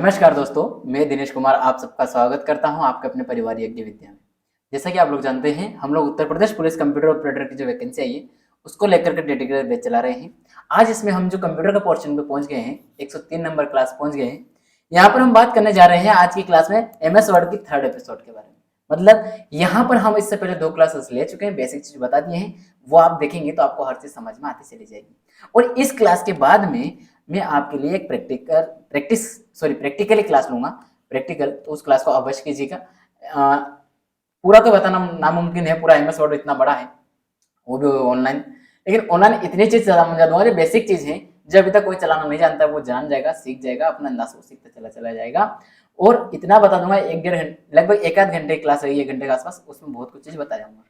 नमस्कार दोस्तों, मैं दिनेश कुमार आप सबका स्वागत करता हूं आपके अपने परिवार यज्ञ विद्या में। जैसा कि आप लोग जानते हैं, हम लोग Uttar Pradesh police computer operator की जो वैकेंसी आई है उसको लेकर के डेडिकेटेड बैच चला रहे हैं। आज इसमें हम जो कंप्यूटर का पोर्शन पे पहुंच गए हैं, 103 नंबर क्लास पहुंच गए हैं। यहाँ पर हम बात करने जा रहे हैं आज की क्लास में MS वर्ड की 3rd एपिसोड के बारे में। मतलब यहाँ पर हम इससे पहले 2 क्लासेस ले चुके हैं, बेसिक चीज बता दिए हैं, वो आप देखेंगे तो आपको हर चीज समझ में आती चली जाएगी। और इस क्लास के बाद में मैं आपके लिए एक प्रैक्टिकली क्लास लूंगा। प्रैक्टिकल तो उस क्लास को अवश्य कीजिएगा। पूरा तो बताना नामुमकिन है, पूरा MS वर्ड इतना बड़ा है, वो भी ऑनलाइन। लेकिन ऑनलाइन इतनी चीज समझा दूंगा जो बेसिक चीज है, जो अभी तक कोई चलाना नहीं जानता वो जान जाएगा, सीख जाएगा, अपना अंदाज से सीखता चला जाएगा। और इतना बता दूंगा, 1-1.5 घंटे, लगभग 1-आध घंटे की क्लास है, 1 घंटे के आसपास, उसमें बहुत कुछ चीज बता जाऊंगा।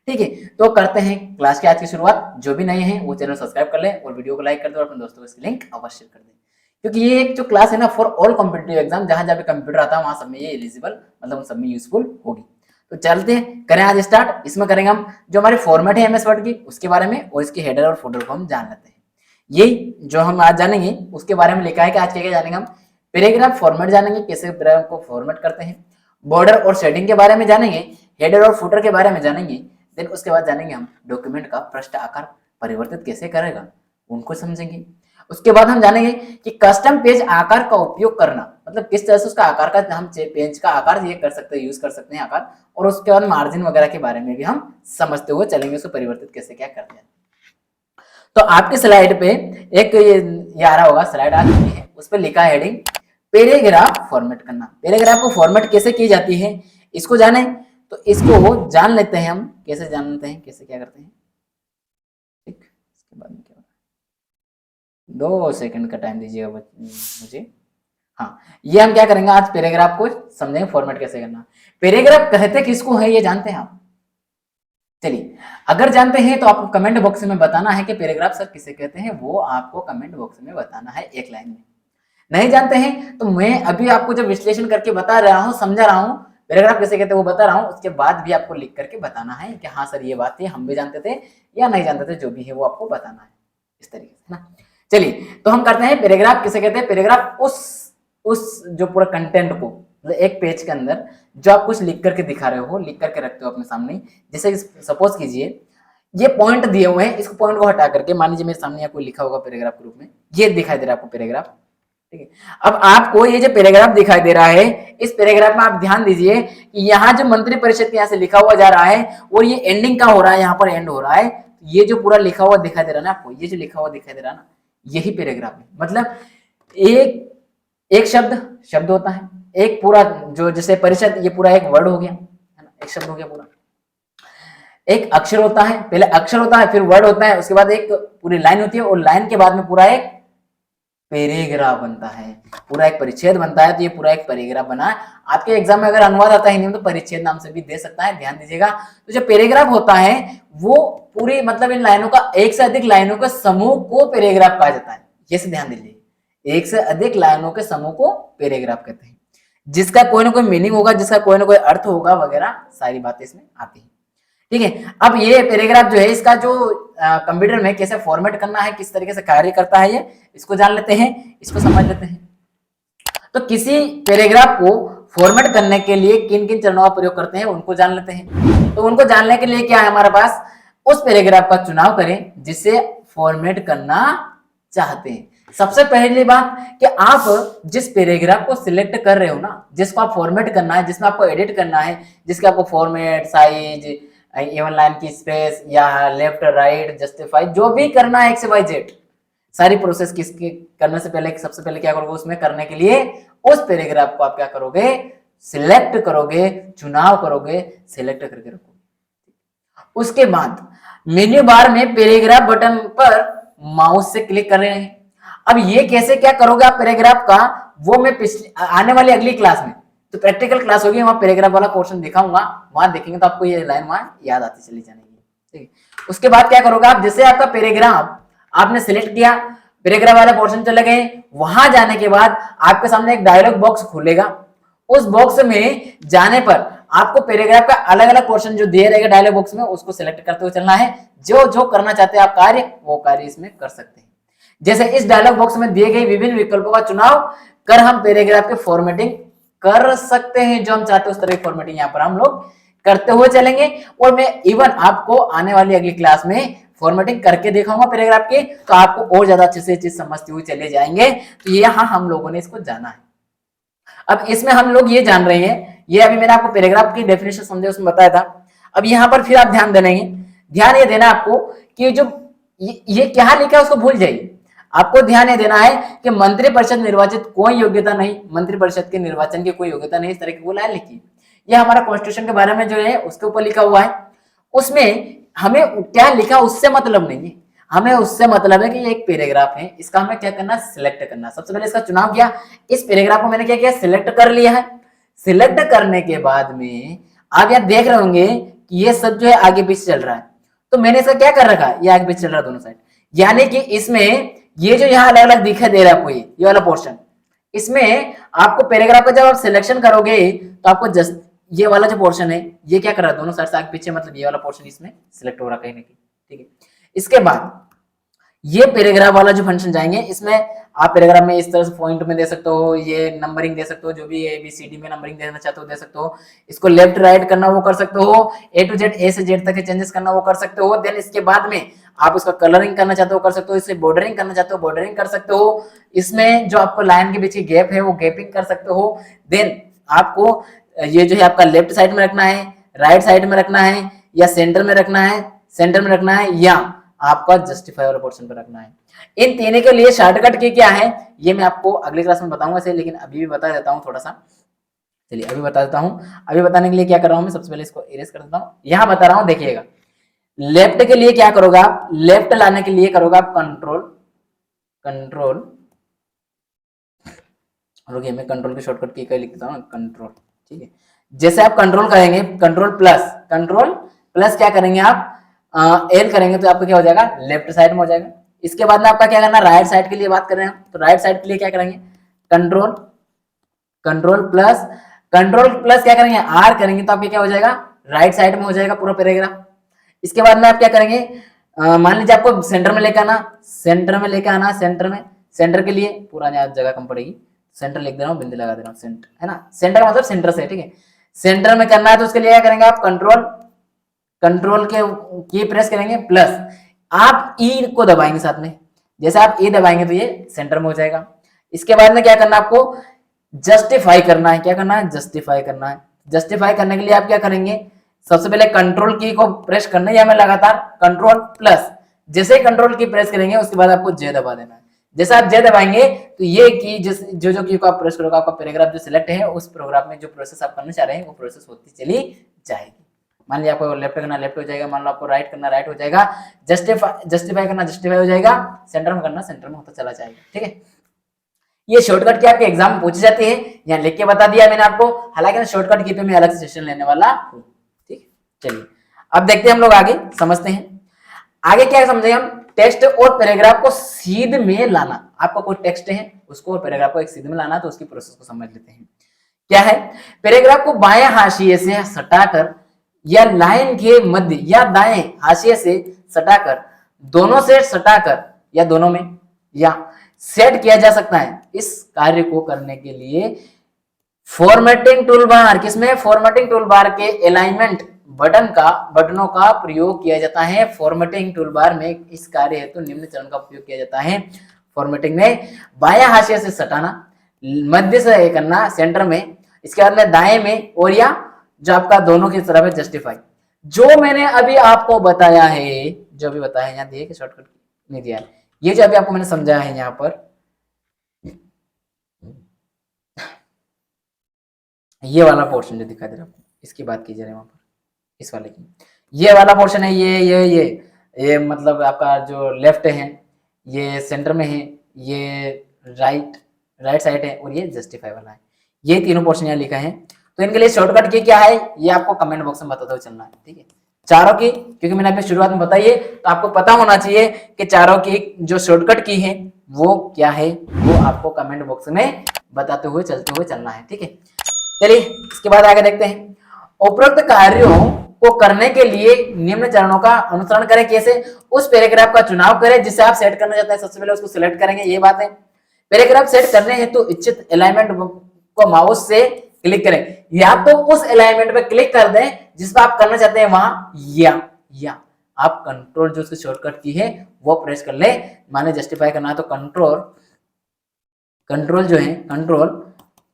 ठीक है, तो करते हैं क्लास की आज की शुरुआत। जो भी नए हैं वो चैनल सब्सक्राइब कर ले और वीडियो को लाइक कर दो और अपने दोस्तों को इसकी लिंक अवश्य कर दें, क्योंकि ये एक जो क्लास है ना फॉर ऑल कॉम्पिटिटिव एग्जाम, जहां जहां पे कंप्यूटर आता है वहां सब में ये एलिजिबल, मतलब उन सब में यूजफुल होगी। तो चलते हैं, करें आज स्टार्ट। इसमें करेंगे हम जो हमारी फॉर्मेट है MS वर्ड की उसके बारे में, और इसके हेडर और फुटर को हम जान लेते हैं। यही जो हम आज जानेंगे उसके बारे में लिखा है कि आज क्या जानेंगे हम। पैराग्राफ फॉर्मेट जानेंगे, कैसे पैराग्राफ को फॉर्मेट करते हैं। बॉर्डर और शेडिंग के बारे में जानेंगे। हेडर और फुटर के बारे में जानेंगे। देन उसके बाद जानेंगे हम डॉक्यूमेंट का पृष्ठ आकार परिवर्तित कैसे करेगा, उनको समझेंगे। उसके बाद हम जानेंगे कि कस्टम पेज आकार का उपयोग करना, मतलब किस तरह से उसका आकार का हम पेज का आकार ये कर सकते हैं, यूज कर सकते हैं आकार। और उसके बाद मार्जिन वगैरह के बारे में भी हम समझते हुए चलेंगे, उसको परिवर्तित कैसे क्या करते हैं। तो आपकी स्लाइड पे एक ये आ रहा होगा, स्लाइड आ चुकी है, उस पर लिखा है हेडिंग पैराग्राफ फॉर्मेट करना। पैराग्राफ को फॉर्मेट कैसे की जाती है इसको जाने, तो इसको जान लेते हैं हम, कैसे जानते हैं, कैसे क्या करते हैं। ठीक, इसके बाद में क्या 2 सेकंड का टाइम दीजिएगा मुझे। हाँ, ये हम क्या करेंगे आज, पैराग्राफ को समझेंगे फॉर्मेट कैसे करना। पैराग्राफ कहते किसको है ये जानते हैं आप? चलिए, अगर जानते हैं तो आपको कमेंट बॉक्स में बताना है कि पैराग्राफ सर किसे कहते हैं, वो आपको कमेंट बॉक्स में बताना है एक लाइन में। नहीं जानते हैं तो मैं अभी आपको जब विश्लेषण करके बता रहा हूँ, समझा रहा हूँ पैराग्राफ कैसे कहते हैं वो बता रहा हूँ, उसके बाद भी आपको लिख करके बताना है कि हाँ सर ये बात है, हम भी जानते थे या नहीं जानते थे, जो भी है वो आपको बताना है, इस तरीके से ना। चलिए, तो हम करते हैं पैराग्राफ किसे कहते हैं। पैराग्राफ उस जो पूरा कंटेंट को, मतलब एक पेज के अंदर जो आप कुछ लिख करके दिखा रहे हो, लिख करके रखते हो अपने सामने। जैसे सपोज कीजिए ये पॉइंट दिए हुए हैं, इसको पॉइंट को हटा करके मान लीजिए मेरे सामने कोई लिखा होगा पैराग्राफ के रूप में, ये दिखाई दे रहा है आपको पैराग्राफ। ठीक है, अब आपको ये जो पैराग्राफ दिखाई दे रहा है, इस पैराग्राफ में आप ध्यान दीजिए कि यहाँ जो मंत्री परिषद के यहाँ से लिखा हुआ जा रहा है और ये एंडिंग का हो रहा है, यहाँ पर एंड हो रहा है। ये जो पूरा लिखा हुआ दिखाई दे रहा है ना आपको, ये जो लिखा हुआ दिखाई दे रहा है ना, यही पैराग्राफ है। मतलब एक शब्द होता है, एक पूरा जो जैसे परिषद, ये पूरा एक वर्ड हो गया है ना, एक शब्द हो गया पूरा। एक अक्षर होता है, पहले अक्षर होता है, फिर वर्ड होता है, उसके बाद एक पूरी लाइन होती है, और लाइन के बाद में पूरा एक पैराग्राफ बनता है, पूरा एक परिच्छेद बनता है। तो ये पूरा एक पैराग्राफ बना है। आपके एग्जाम में अगर अनुवाद आता है हिंदी में तो परिच्छेद नाम से भी दे सकता है, ध्यान दीजिएगा। तो जो पैराग्राफ होता है वो पूरी, मतलब इन लाइनों का, एक से अधिक लाइनों के समूह को पैराग्राफ कहा जाता है। ये से ध्यान दीजिए, एक से अधिक लाइनों के समूह को पैराग्राफ कहते हैं, जिसका कोई ना कोई मीनिंग होगा, जिसका कोई ना कोई अर्थ होगा वगैरह, सारी बातें इसमें आती है। ठीक है, अब ये पैराग्राफ जो है, इसका जो कंप्यूटर में कैसे फॉर्मेट करना है, किस तरीके से कार्य करता है, ये इसको जान लेते हैं, इसको समझ लेते हैं। तो किसी पैराग्राफ को फॉर्मेट करने के लिए किन किन चरणों का प्रयोग करते हैं उनको जान लेते हैं। तो उनको जानने के लिए क्या है हमारे पास, उस पैराग्राफ का चुनाव करें जिसे फॉर्मेट करना चाहते हैं। सबसे पहली बात कि आप जिस पैराग्राफ को सिलेक्ट कर रहे हो ना, जिसको आप फॉर्मेट करना है, जिसमें आपको एडिट करना है, जिसके आपको फॉर्मेट, साइज, इवन लाइन की स्पेस या लेफ्ट राइट जस्टिफाई, जो भी करना है एक्स वाई जेड, सारी प्रोसेस किसके करने से पहले, सबसे पहले क्या करोगे, उसमें करने के लिए उस पैराग्राफ को आप क्या करोगे, सिलेक्ट करोगे, चुनाव करोगे, सिलेक्ट करके रखोगे। उसके बाद मेन्यू बार में पैराग्राफ बटन पर माउस से क्लिक कर रहे हैं। अब ये कैसे क्या करोगे आप पैराग्राफ का, वो मैं आने वाली अगली क्लास में, तो प्रैक्टिकल क्लास होगी, वहां पैराग्राफ वाला पोर्शन दिखाऊंगा, वहां देखेंगे तो आपको ये लाइन वहां याद आती चली जाएगी। ठीक है, उसके बाद क्या करोगे आप, जैसे आपका पैराग्राफ आपने सिलेक्ट किया, पैराग्राफ वाला पोर्शन चले गए, वहां जाने के बाद आपके सामने एक डायलॉग बॉक्स खुलेगा। उस बॉक्स में जाने पर आपको पैराग्राफ का अलग अलग पोर्शन जो दिए रहेगा डायलॉग बॉक्स में, उसको सिलेक्ट करते हुए चलना है। जो जो करना चाहते हैं आप कार्य, वो कार्य इसमें कर सकते हैं। जैसे इस डायलॉग बॉक्स में दिए गए विभिन्न विकल्पों का चुनाव कर हम पैराग्राफ की फॉर्मेटिंग कर सकते हैं, जो हम चाहते हैं उस तरह की फॉर्मेटिंग यहाँ पर हम लोग करते हुए चलेंगे। और मैं इवन आपको आने वाली अगली क्लास में फॉर्मेटिंग करके दिखाऊंगा पैराग्राफ की, तो आपको और ज्यादा अच्छे से चीज समझते हुए चले जाएंगे। तो यहाँ हम लोगों ने इसको जाना है। अब इसमें हम लोग ये जान रहे हैं, ये अभी मैंने आपको पैराग्राफ की डेफिनेशन समझे उसमें बताया था। अब यहाँ पर फिर आप ध्यान देंगे, ध्यान ये देना आपको कि जो ये क्या लिखा है उसको भूल जाइए। आपको ध्यान ये देना है कि मंत्रिपरिषद निर्वाचित कोई योग्यता नहीं, मंत्रिपरिषद के निर्वाचन की कोई योग्यता नहीं, इस तरह की वो लाइन लिखी। ये हमारा कॉन्स्टिट्यूशन के बारे में जो है उसके ऊपर लिखा हुआ है। उसमें हमें क्या लिखा उससे मतलब नहीं है, हमें उससे मतलब है कि ये एक पैराग्राफ है, इसका हमें क्या करना, सिलेक्ट करना। सबसे पहले इसका चुनाव किया, इस पैराग्राफ को मैंने क्या किया, सिलेक्ट कर लिया है। सिलेक्ट करने के बाद में आप यहाँ देख रहे होंगे कि ये सब जो है आगे पीछे चल रहा है, तो मैंने इसका क्या कर रखा है, ये आगे पीछे चल रहा है दोनों साइड। यानी कि इसमें ये जो यहाँ अलग अलग दिखाई दे रहा है आपको, ये वाला पोर्शन, इसमें आपको पैराग्राफ का जब आप सिलेक्शन करोगे तो आपको जस्ट ये वाला जो पोर्शन है ये क्या कर रहा है, दोनों साइड से आगे पीछे, मतलब ये वाला पोर्शन इसमें सिलेक्ट हो रहा है कहीं ना कहीं, ठीक है। इसके बाद ये पैराग्राफ वाला जो फंक्शन जाएंगे, इसमें आप पैराग्राफ में इस तरह से पॉइंट में दे सकते हो, ये नंबरिंग दे सकते हो, जो भी ABCD में नंबरिंग देना चाहते हो दे सकते हो। इसको लेफ्ट राइट करना वो कर सकते हो, A to Z, A से Z तक के चेंजेस करना वो कर सकते हो। देन इसके बाद में आप उसका कलरिंग करना चाहते हो कर सकते हो, इससे बॉर्डरिंग करना चाहते हो बॉर्डरिंग कर सकते हो, इसमें जो आपको लाइन के बीच की गैप है वो गैपिंग कर सकते हो। देन आपको ये जो है आपका लेफ्ट साइड में रखना है, राइट साइड में रखना है, या सेंटर में रखना है, सेंटर में रखना है, या आपका जस्टिफाई वाला पोर्शन पर रखना है। इन तीनों के लिए शॉर्टकट की क्या है ये मैं आपको अगली क्लास में बताऊंगा इसे, लेकिन अभी भी बता देता हूं थोड़ा सा। चलिए अभी बता देता हूं। अभी बताने के लिए क्या कर रहा हूं मैं, सबसे पहले इसको इरेज कर देता हूं। यहां बता रहा हूं, देखिएगा लेफ्ट के लिए क्या करोगे आप, लेफ्ट लाने के लिए करोगे आप कंट्रोल, रुकिए मैं कंट्रोल की शॉर्टकट की लिख देता हूं, कंट्रोल, ठीक है। जैसे आप कंट्रोल करेंगे, कंट्रोल प्लस क्या करेंगे आप, एल करेंगे तो आपका क्या हो जाएगा, लेफ्ट साइड में हो जाएगा। इसके बाद में आपका क्या करना, राइट साइड के लिए बात कर रहे हैं तो राइट साइड के लिए क्या करेंगे, कंट्रोल प्लस क्या करेंगे, आर करेंगे तो आपका क्या हो जाएगा, राइट साइड में हो जाएगा पूरा पैराग्राफ। इसके बाद में आप क्या करेंगे, मान लीजिए आपको सेंटर में लेकर आना, सेंटर के लिए पूरा जगह कम पड़ेगी, सेंटर लिख दे रहा हूँ, बिंदी लगा दे रहा हूँ, सेंटर है ना, सेंटर का मतलब सेंटर से, ठीक है। सेंटर में करना है तो उसके लिए क्या करेंगे आप, कंट्रोल के की प्रेस करेंगे, प्लस आप ई को दबाएंगे साथ में, जैसे आप ई दबाएंगे तो ये सेंटर में हो जाएगा। इसके बाद में क्या करना है आपको, जस्टिफाई करना है, क्या करना है, जस्टिफाई करना है। जस्टिफाई करने के लिए आप क्या करेंगे, सबसे पहले कंट्रोल की को प्रेस करना है, या मैं लगातार कंट्रोल प्लस, जैसे कंट्रोल की प्रेस करेंगे उसके बाद आपको जे दबा देना है। जैसे आप जे दबाएंगे तो ये की जो की को आप प्रेस करोगे, आपका पैराग्राफ जो सिलेक्ट है उस प्रोग्राम में जो प्रोसेस आप करना चाह रहे हैं वो प्रोसेस होती चली जाएगी। मान लिया आपको लेफ्ट करना लेफ्ट हो जाएगा, मान लो आपको राइट करना राइट हो जाएगा, जस्टिफाई करना जस्टिफाई हो जाएगा, सेंटर में करना सेंटर में होता चला जाएगा, ठीक है। ये शॉर्टकट की आपके एग्जाम में पूछी जाती है, यहाँ लिख के बता दिया मैंने आपको, हालांकि शॉर्टकट की पे मैं अलग से सेशन लेने वाला हूँ, ठीक। चलिए अब देखते हैं हम लोग आगे, समझते हैं आगे क्या समझे हम। टेक्स्ट और पैराग्राफ को सीध में लाना, आपका कोई टेक्स्ट है उसको और पैराग्राफ को एक सीध में लाना, तो उसकी प्रोसेस को समझ लेते हैं। क्या है, पैराग्राफ को बाएं हाशिए से सटाकर या लाइन के मध्य या दाएं हाशिए से सटाकर, दोनों से सटाकर या दोनों में या सेट किया जा सकता है। इस कार्य को करने के लिए फॉर्मेटिंग टूलबार, किसमें, फॉर्मेटिंग टूलबार के अलाइनमेंट बटनों का प्रयोग किया जाता है। फॉर्मेटिंग टूलबार में इस कार्य हेतु निम्न चरण का उपयोग किया जाता है। फॉर्मेटिंग में बायां हाशिए से सटाना, मध्य से करना सेंटर में, इसके बाद में दाएं में, और या जो आपका दोनों की तरफ है जस्टिफाई। जो मैंने अभी आपको बताया है, जो भी बताया है यहाँ दिए कि शॉर्टकट नहीं दिया है, ये जो अभी आपको मैंने समझाया है यहाँ पर, ये वाला पोर्शन जो दिखाई दे रहा है इसकी बात कीजिए वहां पर, इस वाले की, ये वाला पोर्शन है, ये मतलब आपका जो लेफ्ट है ये सेंटर में है, ये राइट साइड है, और ये जस्टिफाई वाला है। ये तीनों पोर्शन यहाँ लिखा है। तो इनके लिए शॉर्टकट की क्या है ये आपको कमेंट बॉक्स में बताते हुए चलना है, ठीक है। चारों की, क्योंकि मैंने आपको शुरुआत में बताई है तो आपको पता होना चाहिए कि चारों की जो शॉर्टकट की है वो क्या है, वो आपको कमेंट बॉक्स में बताते हुए चलते हुए चलना है, ठीक है। चलिए इसके बाद आगे देखते हैं। उपरोक्त कार्यों को करने के लिए निम्न चरणों का अनुसरण करें। कैसे, उस पैराग्राफ का चुनाव करें जिसे आप सेट करना चाहते हैं। सबसे पहले उसको सिलेक्ट करेंगे, ये बात है। पैराग्राफ सेट करने हैं तो इच्छित अलाइनमेंट को माउस से क्लिक करें, या तो उस अलाइनमेंट पे क्लिक कर दें जिस पर आप करना चाहते हैं वहां, या आप कंट्रोल जो उसकी शॉर्टकट की है वो प्रेस कर ले। माने जस्टिफाई करना है तो कंट्रोल जो है कंट्रोल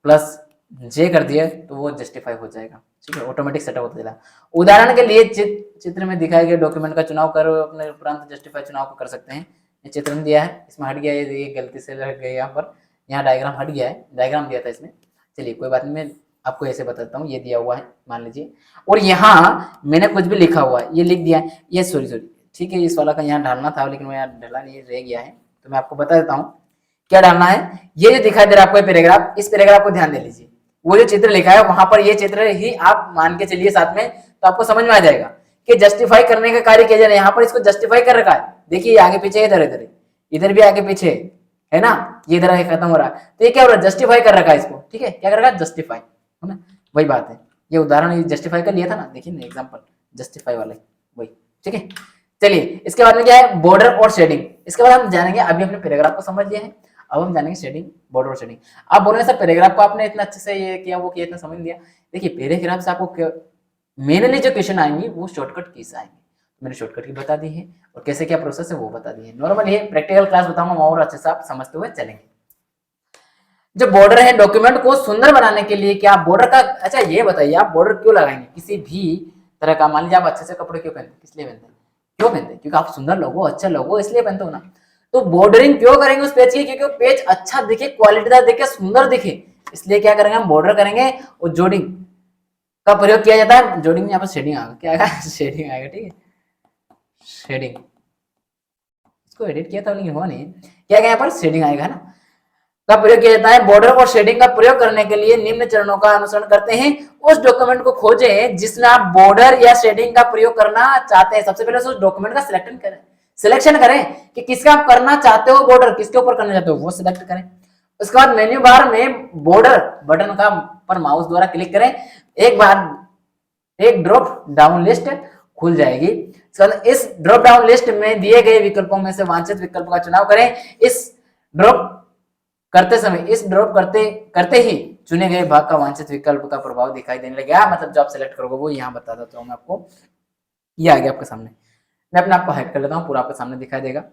प्लस जे कर दिए तो वो जस्टिफाई हो जाएगा, ठीक है, ऑटोमेटिक सेटअप होता चला। उदाहरण के लिए चित्र में दिखाए गए डॉक्यूमेंट का चुनाव कर अपने उपरांत जस्टिफाई चुनाव को कर सकते हैं। ये चित्र में दिया है, इसमें हट गया, ये गलती से हट गया, यहाँ पर यहाँ डायग्राम हट गया है, डायग्राम दिया था इसमें, चलिए कोई बात नहीं, मैं आपको ऐसे बताता हूँ। ये दिया हुआ है मान लीजिए, और यहाँ मैंने कुछ भी लिखा हुआ है, ये लिख दिया है, ये सॉरी ठीक है, इस वाला का यहाँ डालना था लेकिन वो यहाँ डाला नहीं, रह गया है, तो मैं आपको बता देता हूँ क्या डालना है। ये जो दिखाई दे रहा है आपको पैराग्राफ, इस पैराग्राफ को ध्यान दे लीजिए, वो जो चित्र लिखा है वहां पर ये चित्र ही आप मान के चलिए साथ में, तो आपको समझ में आ जाएगा कि जस्टिफाई करने का कार्य किया जा रहा है। यहाँ पर इसको जस्टिफाई कर रखा है, देखिए आगे पीछे, इधर भी आगे पीछे है ना, ये इधर खत्म हो रहा है, तो ये क्या हो रहा है, जस्टिफाई कर रखा है इसको, ठीक है, क्या कर रखा है, जस्टिफाई, है ना, वही बात है। ये उदाहरण जस्टिफाई का लिया था ना, देखिए ना एग्जांपल जस्टिफाई वाले, वही, ठीक है। चलिए इसके बाद में क्या है, बॉर्डर और शेडिंग, इसके बाद हम जानेंगे, अभी अपने पैराग्राफ को समझ लिया है, अब हम जानेंगे शेडिंग, बॉर्डर और शेडिंग। आप बोल रहे सर पैराग्राफ को आपने इतना अच्छे से ये किया वो किया, इतना समझ लिया, देखिए पैराग्राफ से आपको मेनली जो क्वेश्चन आएंगे वो शॉर्टकट कीज आएंगे, मैंने शॉर्टकट की बता दी है और कैसे क्या प्रोसेस है वो बता दी है। नॉर्मल ये प्रैक्टिकल क्लास बताऊंगा और अच्छे से आप समझते हुए चलेंगे। जो बॉर्डर है, डॉक्यूमेंट को सुंदर बनाने के लिए क्या बॉर्डर का, अच्छा ये बताइए आप बॉर्डर क्यों लगाएंगे किसी भी तरह का, मान लीजिए आप अच्छे से कपड़े क्यों पहनते, किस लिए पहनते हैं, क्यों पहनते हैं, क्योंकि आप सुंदर लोगो, अच्छा लोगो, इसलिए पहनते हो ना। तो बॉर्डरिंग क्यों करेंगे उस पेज की, क्योंकि पेज अच्छा दिखे, क्वालिटीदार दिखे, सुंदर दिखे, इसलिए क्या करेंगे हम बॉर्डर करेंगे। और जोडिंग का प्रयोग किया जाता है, जोडिंग में यहाँ पर शेडिंग आएगा, क्या आएगा शेडिंग आएगा, ठीक है, शेडिंग, इसको एडिट किया था लेकिन हुआ नहीं, क्या यहाँ पर शेडिंग आएगा ना, का प्रयोग किया जाता है। बॉर्डर और शेडिंग का प्रयोग करने के लिए निम्न चरणों का अनुसरण करते हैं। उस डॉक्यूमेंट को खोजें जिसमें आप बॉर्डर या शेडिंग का प्रयोग करना चाहते हैं। सबसे पहले उस डॉक्यूमेंट का सिलेक्शन करें कि किसका आप करना चाहते हो, बॉर्डर किसके ऊपर करना चाहते हो वो सिलेक्ट करें। उसके बाद मेन्यू बार में बॉर्डर बटन का पर माउस द्वारा क्लिक करें, एक ड्रॉप डाउन लिस्ट खुल जाएगी। इस ड्रॉप डाउन लिस्ट में दिए गए विकल्पों में से वांछित विकल्प का चुनाव करें। इस ड्रॉप करते ही चुने गए भाग का वांछित विकल्प का प्रभाव दिखाई देने लगेगा, मतलब जो आप सिलेक्ट करोगे वो यहाँ बता देता हूँ मैं आपको, ये आ गया आपके सामने, मैं अपने आपको हाइड कर लेता हूँ, पूरा आपके सामने दिखाई देगा।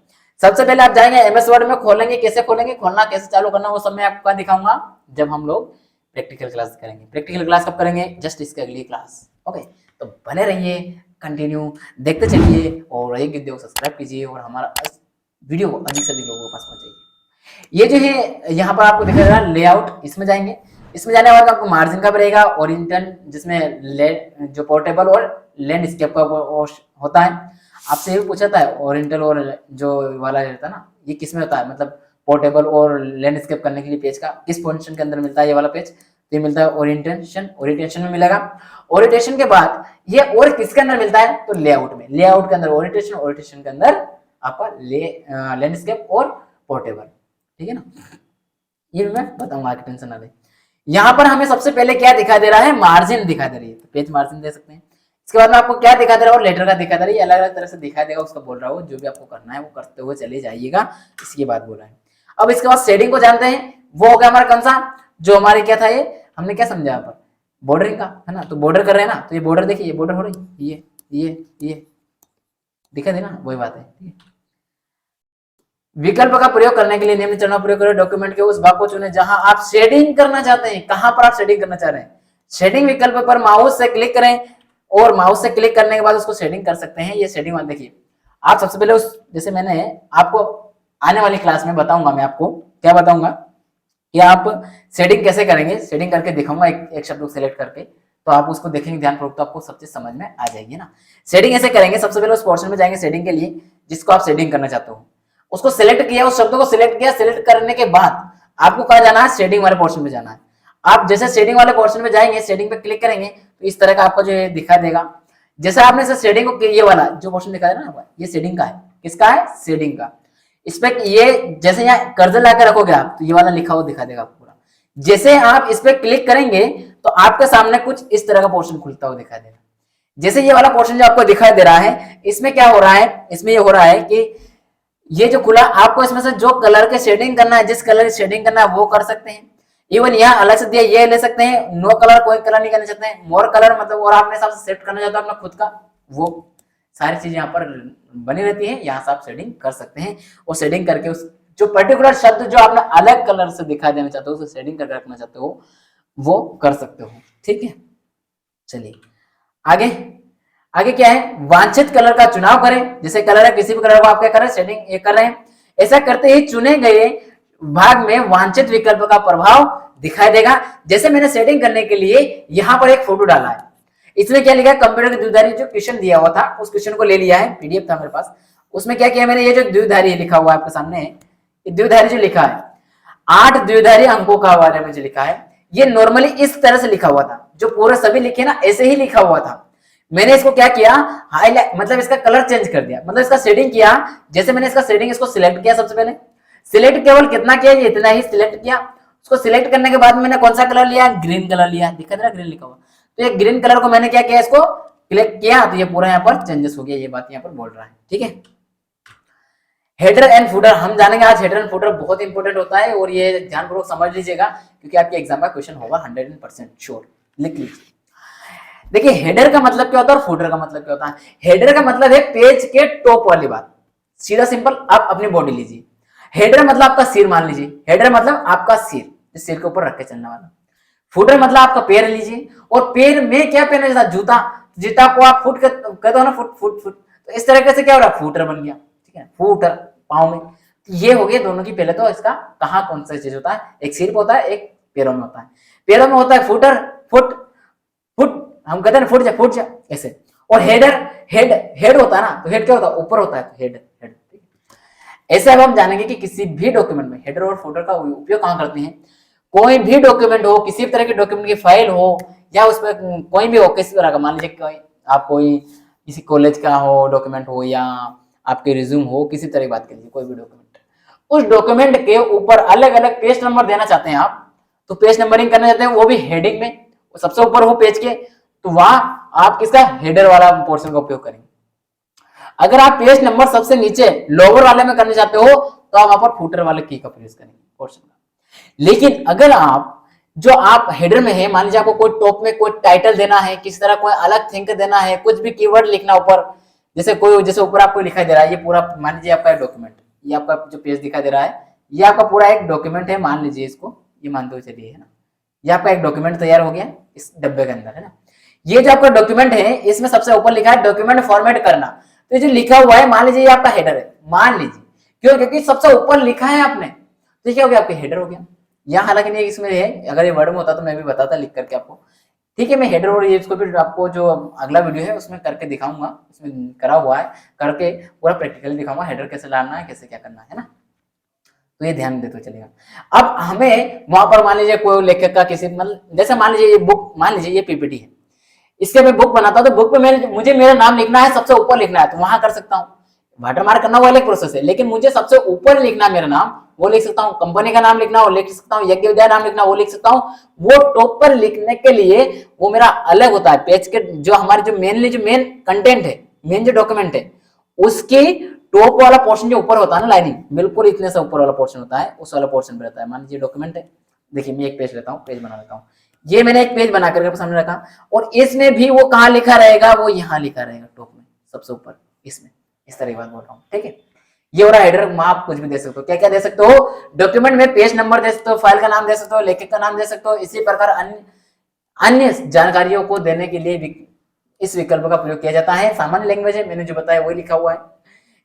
सबसे पहले आप जाएंगे एमएस वर्ड में, खोलेंगे, कैसे खोलेंगे, खोलना कैसे चालू करना वो सब मैं आपको दिखाऊंगा जब हम लोग प्रैक्टिकल क्लास करेंगे। प्रैक्टिकल क्लास कब करेंगे, जस्ट इसके अगली क्लास, ओके। तो बने रहिए, कंटिन्यू देखते चलिए और एक वीडियो को सब्सक्राइब कीजिए और हमारा वीडियो अधिक से अधिक लोगों के पास पहुंचाइए। ये जो है यहाँ पर आपको दिखाई दे रहा है लेआउट, इसमें जाएंगे, इसमें जाने के बाद आपको मार्जिन का रहेगा, ओरिएंटल जिसमें जो पोर्टेबल और लैंडस्केप का होता है। आपसे ये पूछा था ओरिएंटल और जो वाला रहता है ना, ये किस में होता है, मतलब पोर्टेबल और लैंडस्केप करने के लिए पेज का किस पोजीशन के अंदर मिलता है ये वाला पेज, तो ये मिलता है ओरिएंटेशन में मिलेगा। ओरिएंटेशन के बाद ये और किसके अंदर मिलता है, तो लेआउट में, लेआउट के अंदर ओरिएंटेशन के अंदर आपका लैंडस्केप और पोर्टेबल, ठीक है ना, ये मैं बताऊंगा, टेंशन ना ले। यहाँ पर हमें सबसे पहले क्या दिखाई दे रहा है, मार्जिन दिखाई दे रही है, तो पेज मार्जिन दे सकते हैं। इसके बाद में आपको क्या दिखाई दे रहा है, और लेटर का दिखाई दे रहा है, अलग अलग तरह से दिखाई देगा, उसका बोल रहा हूँ, जो भी आपको करना है वो करते हुए चले जाइएगा, इसकी बात बोल रहा है। अब इसके बाद शेडिंग को जानते हैं, वो हो गया हमारा कौन सा, जो हमारे क्या था, ये हमने क्या समझा यहाँ पर बॉर्डरिंग का, है ना, तो बॉर्डर कर रहे हैं ना, तो ये बॉर्डर देखिए, ये बॉर्डर हो रही, ये दिखाई दे ना, वही बात है, ठीक है। विकल्प का प्रयोग करने के लिए निम्न चरणों का प्रयोग करें, डॉक्यूमेंट के उस भाग को चुनें जहां आप शेडिंग करना चाहते हैं। कहां पर आप शेडिंग करना चाह रहे हैं, शेडिंग विकल्प पर माउस से क्लिक करें और माउस से क्लिक करने के बाद उसको शेडिंग कर सकते हैं। ये शेडिंग वाला देखिए, आप सबसे पहले उस, जैसे मैंने आपको आने वाली क्लास में बताऊंगा, मैं आपको क्या बताऊंगा कि आप शेडिंग कैसे करेंगे, शेडिंग करके दिखाऊंगा एक शब्द को सिलेक्ट करके, तो आप उसको देखेंगे ध्यानपूर्वक, तो आपको सब चीज समझ में आ जाएगी ना। शेडिंग ऐसे करेंगे, सबसे पहले उस पोर्शन में जाएंगे शेडिंग के लिए जिसको आप शेडिंग करना चाहते हो, उसको सिलेक्ट किया, उस शब्द को सिलेक्ट किया, सिलेक्ट करने के बाद आपको कहाँ जाना है, शेडिंग वाले पोर्शन में जाना है। आप जैसे शेडिंग वाले पोर्शन में जाएंगे, शेडिंग पे क्लिक करेंगे तो इस तरह का आपको जो दिखाई देगा। जैसे आपने से शेडिंग को, ये वाला जो पोर्शन दिखाया ना, ये शेडिंग का है, किसका है, शेडिंग का। इस पे ये जैसे यहाँ कर्सर लाकर रखोगे आप, तो ये वाला लिखा हुआ दिखा देगा पूरा। जैसे आप इस पे क्लिक करेंगे तो आपके सामने कुछ इस तरह का पोर्शन खुलता हुआ दिखाई देगा। जैसे ये वाला पोर्शन जो आपको दिखाई दे रहा है, इसमें क्या हो रहा है, इसमें ये हो रहा है कि ये जो खुला, आपको इसमें से जो कलर के शेडिंग करना है, जिस कलर की शेडिंग करना है वो कर सकते हैं। इवन यहाँ अलग से दिया, ये ले सकते हैं। नो कलर, कोई कलर नहीं करना चाहते हैं। मोर कलर मतलब और आपने हिसाब से सेट करना चाहते हो अपना खुद का, वो सारी चीजें यहाँ पर बनी रहती है। यहाँ से आप शेडिंग कर सकते हैं और शेडिंग करके उस जो पर्टिकुलर शब्द जो आपने अलग कलर से दिखा देना चाहते हो, उसे शेडिंग करके रखना चाहते हो, वो कर सकते हो। ठीक है, चलिए आगे। आगे क्या है, वांछित कलर का चुनाव करें। जैसे कलर है, किसी भी कलर को आप क्या कर रहे हैं, शेडिंग ये कर रहे हैं। ऐसा करते ही चुने गए भाग में वांछित विकल्प का प्रभाव दिखाई देगा। जैसे मैंने शेडिंग करने के लिए यहाँ पर एक फोटो डाला है, इसमें क्या लिखा है, कंप्यूटर की द्विधारी जो क्वेश्चन दिया हुआ था उस क्वेश्चन को ले लिया है, पीडीएफ था मेरे पास। उसमें क्या किया मैंने, ये जो द्विधारी लिखा हुआ है आपके सामने, ये द्विधारी जो लिखा है 8 द्विधारी अंकों का बारे में जो लिखा है, ये नॉर्मली इस तरह से लिखा हुआ था। जो पूरे सभी लिखे ना, ऐसे ही लिखा हुआ था। मैंने इसको क्या किया, हाईलाइट मतलब इसका कलर चेंज कर दिया, मतलब इसका शेडिंग किया। जैसे मैंने इसका शेडिंग इसको सिलेक्ट किया, सबसे पहले सिलेक्ट केवल कितना किया, ये इतना ही सिलेक्ट किया। उसको सिलेक्ट करने के बाद मैंने कौन सा कलर लिया, ग्रीन कलर लिया, दिखा दे रहा ग्रीन लिखा हुआ। तो ये ग्रीन कलर को मैंने क्या किया, इसको क्लिक किया तो ये पूरा यहाँ पर चेंजेस हो गया। ये बात यहाँ पर बोल रहा है। ठीक है, हेडर एंड फुटर हम जानेंगे आज। हेडर एंड फुटर बहुत इंपॉर्टेंट होता है और ये ध्यानपूर्वक समझ लीजिएगा क्योंकि आपके एग्जाम का क्वेश्चन होगा 100% श्योर। लिख लीजिए। देखिए हेडर का मतलब क्या होता है और फुटर का मतलब क्या होता है। हेडर का मतलब है पेज के टॉप वाली बात, सीधा सिंपल। आप अपनी बॉडी लीजिए, हेडर मतलब आपका सिर मान लीजिए, हेडर मतलब आपका सिर, सिर के ऊपर रख के चलने वाला। फुटर मतलब आपका पैर लीजिए, और पैर में क्या पहना जाता, जूता। जूता को आप फुट कहते हो ना, फुट फुट फुट, तो इस तरीके से क्या हो रहा है, फुटर बन गया। ठीक है, फुटर पाँव में। ये हो गया दोनों की। पहले तो इसका कहाँ कौन सा चीज होता है, एक सिर पे होता है, एक पैरों में होता है। पैरों में होता है फुटर, फुट फुट हम कहते हैं फुट जा फुट जा ऐसे। और हेडर हेड हेड होता है ना, तो हेड क्या होता है, ऊपर होता है, तो हेड हेड। ऐसे अब हम जानेंगे कि किसी भी डॉक्यूमेंट में हेडर और फुटर का उपयोग कहाँ करते हैं। कोई भी डॉक्यूमेंट हो, किसी भी तरह के डॉक्यूमेंट की फाइल हो, या उसमें कोई भी हो, किसी तरह का, मान लीजिए कोई आप कोई किसी कॉलेज का हो डॉक्यूमेंट हो, या आपके रिज्यूम हो, किसी तरह की बात करिए, कोई भी डॉक्यूमेंट, उस डॉक्यूमेंट के ऊपर अलग अलग पेज नंबर देना चाहते हैं आप, तो पेज नंबरिंग करना चाहते हैं, वो भी हेडिंग में, सबसे ऊपर हो पेज के, तो वहां आप किसका, हेडर वाला पोर्शन का उपयोग करेंगे। अगर आप पेज नंबर सबसे नीचे लोअर वाले में करना चाहते हो, तो आप वहां पर फुटर वाले की का प्रयोग करेंगे पोर्शन का। लेकिन अगर आप जो आप हेडर में है, मान लीजिए आपको कोई टॉप में कोई टाइटल देना है, किसी तरह कोई अलग थिंक देना है, कुछ भी कीवर्ड लिखना ऊपर, जैसे ऊपर आपको लिखाई दे रहा है, ये पूरा मान लीजिए आपका डॉक्यूमेंट, ये आपका जो पेज दिखाई दे रहा है, ये आपका पूरा एक डॉक्यूमेंट है, मान लीजिए इसको, ये मानते हुए चलिए, है ना, ये आपका एक डॉक्यूमेंट तैयार हो गया इस डब्बे के अंदर, है ना। ये जो आपका डॉक्यूमेंट है, इसमें सबसे ऊपर लिखा है डॉक्यूमेंट फॉर्मेट करना। तो ये जो लिखा हुआ है, मान लीजिए ये आपका हेडर है, मान लीजिए, क्यों, क्योंकि सबसे ऊपर लिखा है आपने, तो क्या हो गया, आपका हेडर हो गया। यहाँ हालांकि नहीं इसमें है, अगर ये वर्ड में होता तो मैं भी बताता लिख करके आपको। ठीक है, मैं हेडर और ये इसको भी आपको जो अगला वीडियो है उसमें करके दिखाऊंगा, उसमें करा हुआ है, करके पूरा प्रैक्टिकली दिखाऊंगा हेडर कैसे डालना है, कैसे क्या करना है ना। तो ये ध्यान दे तो चलेगा। अब हमें वहां पर मान लीजिए कोई लेखक का किसी, मतलब जैसे मान लीजिए ये बुक, मान लीजिए ये पीपीटी है, इसके मैं बुक बनाता हूँ, तो बुक पे मुझे मेरा नाम लिखना है, सबसे ऊपर लिखना है, तो वहां कर सकता हूँ। वाटर मार्क करना वो अलग प्रोसेस है, लेकिन मुझे सबसे ऊपर लिखना है मेरा नाम, वो लिख सकता हूँ। कंपनी का नाम लिखना वो लिख सकता हूँ, यज्ञ विद्या नाम लिखना वो लिख सकता हूँ। वो टॉप पर लिखने के लिए वो मेरा अलग होता है। पेज के जो हमारे जो मेनली जो मेन कंटेंट है, मेन जो डॉक्यूमेंट है, उसकी टॉप वाला पोर्शन जो ऊपर होता है ना, लाइनिंग बिल्कुल इतने से ऊपर वाला पोर्शन होता है, उस वाला पोर्शन पे रहता है। मान लीजिए डॉक्यूमेंट है, देखिए मैं एक पेज लेता हूँ, पेज बना लेता हूँ, ये मैंने एक पेज बना करके सामने रखा, और इसमें भी वो कहाँ लिखा रहेगा, वो यहाँ लिखा रहेगा टॉप में सबसे ऊपर, इसमें इस तरह की बात बोल रहा हूँ। ठीक है, ये हो रहा हेडर। आप कुछ भी दे सकते हो, क्या क्या दे सकते हो, डॉक्यूमेंट में पेज नंबर दे सकते हो, फाइल का नाम दे सकते हो, लेखक का नाम दे सकते हो। इसी प्रकार अन्य जानकारियों को देने के लिए इस विकल्प का प्रयोग किया जाता है। सामान्य लैंग्वेज है, मैंने जो बताया वही लिखा हुआ है।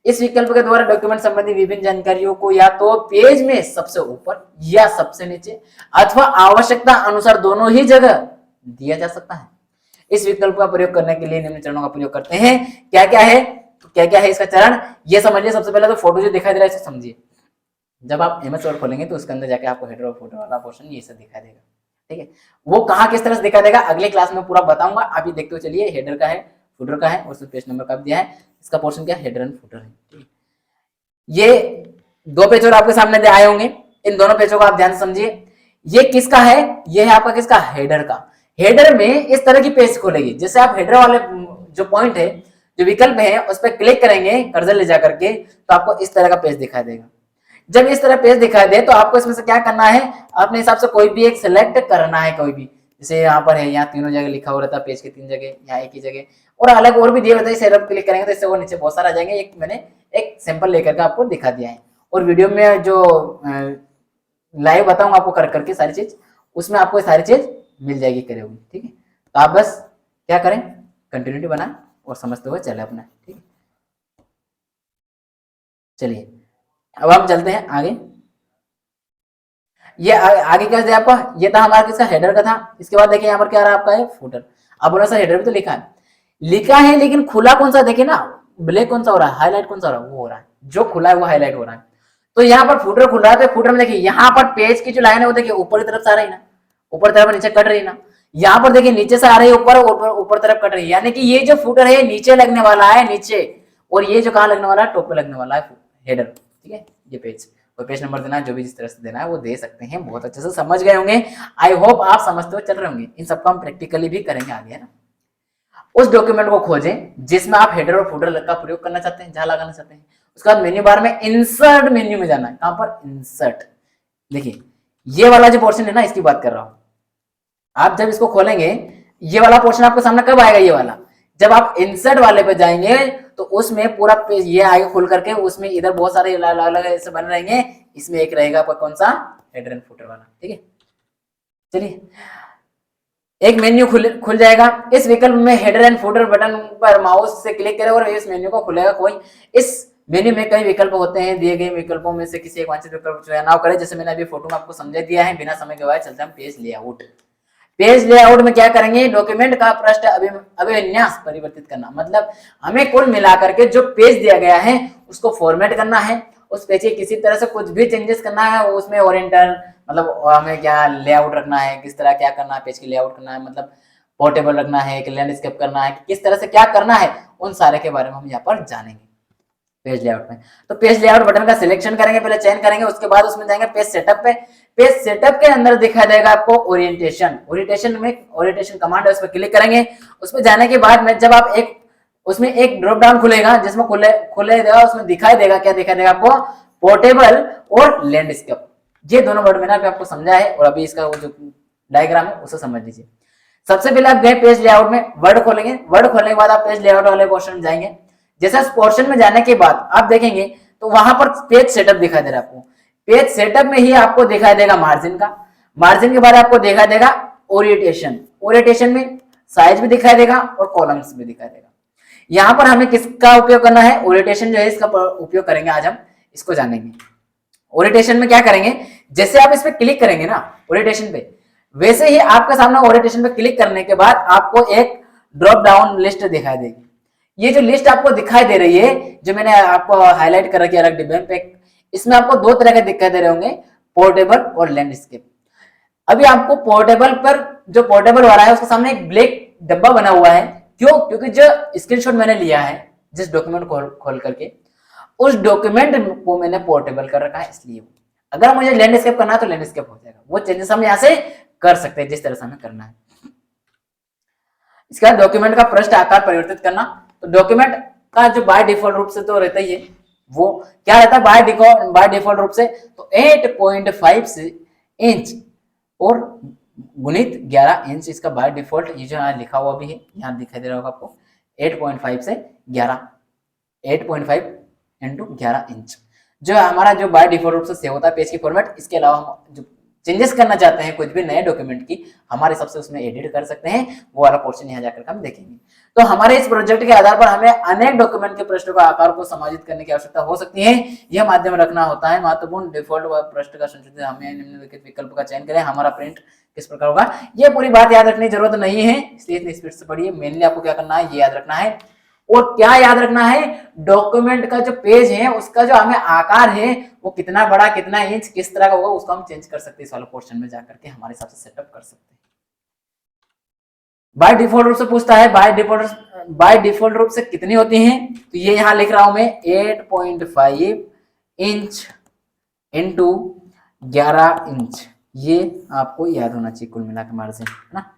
इस विकल्प के द्वारा डॉक्यूमेंट संबंधी विभिन्न जानकारियों को या तो पेज में सबसे ऊपर या सबसे नीचे अथवा आवश्यकता अनुसार दोनों ही जगह दिया जा सकता है। इस विकल्प का प्रयोग करने के लिए निम्न चरणों का प्रयोग करते हैं। क्या क्या है, तो क्या क्या है इसका चरण, ये समझिए। सबसे पहले तो फोटो जो दिखाई दे रहा है इसको समझिए। जब आप एमएस वर्ड खोलेंगे तो उसके अंदर जाके आपको हेडर और फोटो वाला पोर्शन ये सब दिखाई देगा। ठीक है, वो कहाँ किस तरह से दिखाई देगा अगले क्लास में पूरा बताऊंगा। आप ये देखते हुए चलिए, हेडर का है, फुटर का है, और उसमें पेज नंबर का भी दिया है। इसका पोर्शन क्या, हेडर एंड फुटर है। ये दो पेज और आपके सामने आए होंगे, इन दोनों पेजों को आप ध्यान से समझिए। ये किसका है, ये है आपका किसका, हेडर का। हेडर में इस तरह की पेज खोलेगी, जैसे आप हेडर वाले जो पॉइंट है, जो विकल्प है उस पर क्लिक करेंगे कर्सर ले जाकर के, तो आपको इस तरह का पेज दिखाई देगा। जब इस तरह पेज दिखाई दे तो आपको इसमें से क्या करना है, अपने हिसाब से कोई भी एक सिलेक्ट करना है, कोई भी, जैसे यहाँ पर है, यहाँ तीनों जगह लिखा हुआ रहता है पेज के 3 जगह, यहाँ एक ही जगह, और अलग और भी दिए रहते हैं। सेटअप क्लिक करेंगे तो इससे वो नीचे बहुत सारा आ जाएंगे। एक मैंने एक सैंपल लेकर के आपको दिखा दिया है, और वीडियो में जो लाइव बताऊंगा आपको कर करके सारी चीज, उसमें आपको सारी चीज मिल जाएगी करे हुई, ठीक है। तो आप बस क्या करें, कंटिन्यूटी बनाए और समझते हुए चले अपना, ठीक है। चलिए अब हम चलते हैं आगे। ये आगे क्या दिया आपका, ये था हमारा किसका, हेडर का था। इसके बाद देखिए यहाँ पर क्या रहा आपका है, फुटर। अब बोला सर हेडर भी तो लिखा है लेकिन खुला कौन सा, देखिए ना ब्लैक कौन सा हो रहा है, हाईलाइट कौन सा हो रहा है, वो हो रहा है, जो खुला है वो हाईलाइट हो रहा है। तो यहाँ पर फुटर खुल रहा है, तो फुटर में देखिए यहाँ पर पेज की जो लाइन है वो देखिए ऊपर की तरफ से आ रही है ना, ऊपर तरफ नीचे कट रही है ना। यहाँ पर देखिए नीचे से आ रही है ऊपर, ऊपर तरफ कट रही है, यानी कि ये जो फुटर है नीचे लगने वाला है, नीचे, और ये जो कहाँ लगने वाला है, टॉप पे लगने वाला है हेडर, ठीक है। ये पेज, कोई पेज नंबर देना है, जो भी जिस तरह से देना है वो दे सकते हैं। बहुत अच्छे से समझ गए होंगे, आई होप आप समझते हुए चल रहे होंगे। इन सबको हम प्रैक्टिकली भी करेंगे आगे, है ना। उस डॉक्यूमेंट को खोजें जिसमें आप हेडर और फुटर का प्रयोग करना चाहते हैं, जहां लगाना चाहते हैं। उसके बाद मेन्यू बार में इंसर्ट मेन्यू में जाना है, कहां पर, इंसर्ट। देखिए ये वाला जो पोर्शन है ना, इसकी बात कर रहा हूं। आप जब इसको खोलेंगे, ये वाला पोर्शन आपके सामने कब आएगा, ये वाला, जब आप इंसर्ट वाले पे जाएंगे तो उसमें पूरा पेज ये आएगा खुल करके, उसमें इधर बहुत सारे अलग ऐसे बने रहेंगे, इसमें एक रहेगा आपका कौन सा, हेडर एंड फुटर वाला, ठीक है। चलिए एक मेन्यू खुल जाएगा। इस विकल्प में हेडर एंड फुटर बटन पर माउस से क्लिक करें और इस मेन्यू को खुलेगा। कोई इस मेन्यू में कई विकल्प होते हैं, दिए गए विकल्पों में से किसी एक वांछित विकल्प चुनाव करें। जैसे मैंने अभी फोटो में आपको समझा दिया है, बिना समय गवाए चलते हम पेज लेआउट। पेज लेआउट में क्या करेंगे, डॉक्यूमेंट का पृष्ठ अभिविन्यास परिवर्तित करना, मतलब हमें कुल मिलाकर के जो पेज दिया गया है उसको फॉर्मेट करना है, उस पेज के किसी तरह से कुछ भी चेंजेस करना है, उसमें ओरिएंटल मतलब हमें क्या लेआउट रखना है, किस तरह क्या करना है, पेज की लेआउट करना है, मतलब पोर्टेबल रखना है कि लैंडस्केप करना है, किस तरह से क्या करना है, उन सारे के बारे में हम यहाँ पर जानेंगे पेज लेआउट में। तो पेज लेआउट बटन का सिलेक्शन करेंगे, पहले चयन करेंगे, उसके बाद उसमें जाएंगे पेज सेटअप पे। पेज सेटअप के अंदर दिखाई देगा आपको ओरिएंटेशन, ओरिएंटेशन में ओरिएंटेशन कमांड है, उस पर क्लिक करेंगे। उसमें जाने के बाद में जब आप एक उसमें एक ड्रॉप डाउन खुलेगा, जिसमें खुले देगा, उसमें दिखाई देगा, क्या दिखाई देगा आपको, पोर्टेबल और लैंडस्केप। ये दोनों वर्ड मैंने आपको समझा है, और अभी इसका वो जो डायग्राम है उसे समझ लीजिए। सबसे पहले आप गए पेज लेआउट में, वर्ड खोलेंगे, वर्ड खोलने के बाद आप पेज लेआउट वाले पोर्शन में जाएंगे। जैसे इस पोर्शन में जाने के बाद आप देखेंगे तो वहां पर पेज सेटअप दिखाई दे रहा है आपको। पेज सेटअप में ही आपको दिखाई देगा मार्जिन का, मार्जिन के बाद आपको दिखाई देगा ओरिएंटेशन, ओरिएंटेशन में साइज भी दिखाई देगा और कॉलम्स भी दिखाई देगा। यहां पर हमें किसका उपयोग करना है, ओरिएंटेशन जो है इसका उपयोग करेंगे आज हम, इसको जानेंगे। ओरिएंटेशन में क्या करेंगे, जैसे आप इस पे क्लिक करेंगे ना ओरिएंटेशन पे, वैसे ही आपके सामने ओरिएंटेशन पे क्लिक करने के बाद आपको एक ड्रॉप डाउन लिस्ट दिखाई देगी। ये जो लिस्ट आपको दिखाई दे रही है, जो मैंने आपको हाईलाइट कर रखी है अलग डिब्बे पे, इसमें आपको दो तरह के दिखाई दे रहे होंगे, पोर्टेबल और लैंडस्केप। अभी आपको पोर्टेबल पर, जो पोर्टेबल वाला है उसके सामने एक ब्लैक डब्बा बना हुआ है, क्यों, क्योंकि जो स्क्रीनशॉट मैंने लिया है जिस डॉक्यूमेंट खोल करके, उस डॉक्यूमेंट को मैंने पोर्टेबल कर रखा है, इसलिए। अगर मुझे लैंडस्केप करना है तो लैंडस्केप हो जाएगा, वो चेंजेस हम यहाँ से कर सकते हैं जिस तरह से हमें करना है। इसके बाद डॉक्यूमेंट का पृष्ठ आकार परिवर्तित करना, तो डॉक्यूमेंट का जो बाय डिफॉल्ट रूप से तो रहता ही है, वो क्या रहता है बाय डिफॉल्ट रूप से, तो 8.5 इंच और गुणित 11 इंच इसका बाय डिफॉल्ट, ये जो यहाँ लिखा हुआ भी है, यहाँ दिखाई दे रहा होगा आपको, 8.5 से 11, 8.5 इंटू 11 इंच, जो हमारा जो बाय डिफॉल्ट रूप से सेव होता है पेज की फॉर्मेट। इसके अलावा हम जो चेंजेस करना चाहते हैं कुछ भी नए डॉक्यूमेंट की, हमारे हिसाब से उसमें एडिट कर सकते हैं, वो वाला पोर्शन यहाँ जाकर हम देखेंगे। तो हमारे इस प्रोजेक्ट के आधार पर हमें अनेक डॉक्यूमेंट के पृष्ठों का आकार को समायोजित करने की आवश्यकता हो सकती है। यह माध्यम रखना होता है महत्वपूर्ण डिफॉल्ट व पृष्ठ का संशोधित, हमें निम्नलिखित विकल्प का चयन करें, हमारा प्रिंट किस प्रकार होगा। ये पूरी बात याद रखने की जरूरत नहीं है, इसलिए इतनी स्पीड से पढ़िए। मेनली आपको क्या करना है, ये याद रखना है। और क्या याद रखना है, डॉक्यूमेंट का जो पेज है उसका जो हमें आकार है वो कितना बड़ा, कितना इंच, किस तरह का होगा, उसको हम चेंज कर सकते हैं, इस वाले पोर्शन में जाकर के हमारे हिसाब से सेटअप कर सकते हैं। बाय डिफॉल्ट रूप से पूछता है बाय डिफॉल्ट रूप से कितनी होती हैं, तो ये यहां लिख रहा हूं मैं 8.5 इंच इंटू 11 इंच, ये आपको याद होना चाहिए कुल मिलाकर मार्जिन, है ना।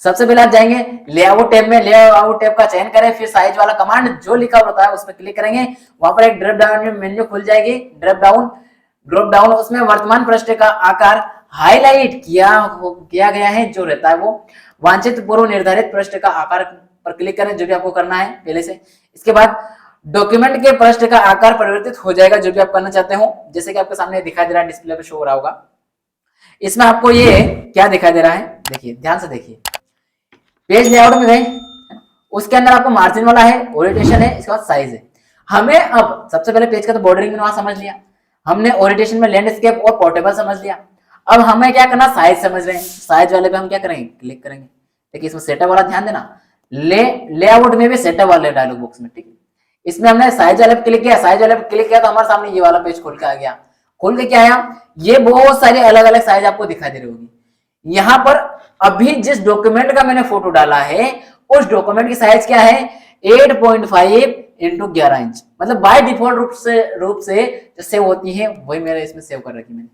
सबसे पहले आप जाएंगे लेआउट टैब में, लेआउट टैब का चयन करें, फिर साइज वाला कमांड जो लिखा होता है उस पर क्लिक करेंगे। वहां पर एक ड्रॉप डाउन मेन्यू खुल जाएगी, ड्रॉप डाउन उसमें वर्तमान पृष्ठ का आकार हाईलाइट किया गया है जो रहता है वो वांछित पूर्व निर्धारित पृष्ठ का आकार पर क्लिक करें, जो भी आपको करना है पहले से। इसके बाद डॉक्यूमेंट के पृष्ठ का आकार परिवर्तित हो जाएगा, जो भी आप करना चाहते हो। जैसे कि आपके सामने दिखाई दे रहा है, डिस्प्ले पे शो हो रहा होगा। इसमें आपको ये क्या दिखाई दे रहा है, देखिए ध्यान से देखिए। पेज लेआउट में गए, उसके अंदर आपको मार्जिन वाला है, ओरिएंटेशन है, इसके बाद साइज है। हमें अब सबसे पहले पेज का तो बॉर्डरिंग में वहां समझ लिया, हमने ओरिएंटेशन में लैंडस्केप और पोर्टेबल समझ लिया। अब हमें क्या करना, साइज समझ रहे हैं, साइज वाले पे हम क्या करेंगे, क्लिक करेंगे। देखिए इसमें सेटअप वाला ध्यान देना, लेआउट में भी सेटअप वाले डायलॉग बॉक्स में, ठीक है। इसमें हमने साइज वाले पे क्लिक किया, साइज वाले पे क्लिक किया तो हमारे सामने ये वाला पेज खोल के आ गया। खोल के क्या आया, ये बहुत सारे अलग अलग साइज आपको दिखाई दे रही होगी। यहाँ पर अभी जिस डॉक्यूमेंट का मैंने फोटो डाला है उस डॉक्यूमेंट की साइज क्या है, 8.5 इंटू 11 इंच, मतलब बाय डिफॉल्ट रूप से जो सेव होती है वही मेरे इसमें सेव कर रखी मैंने।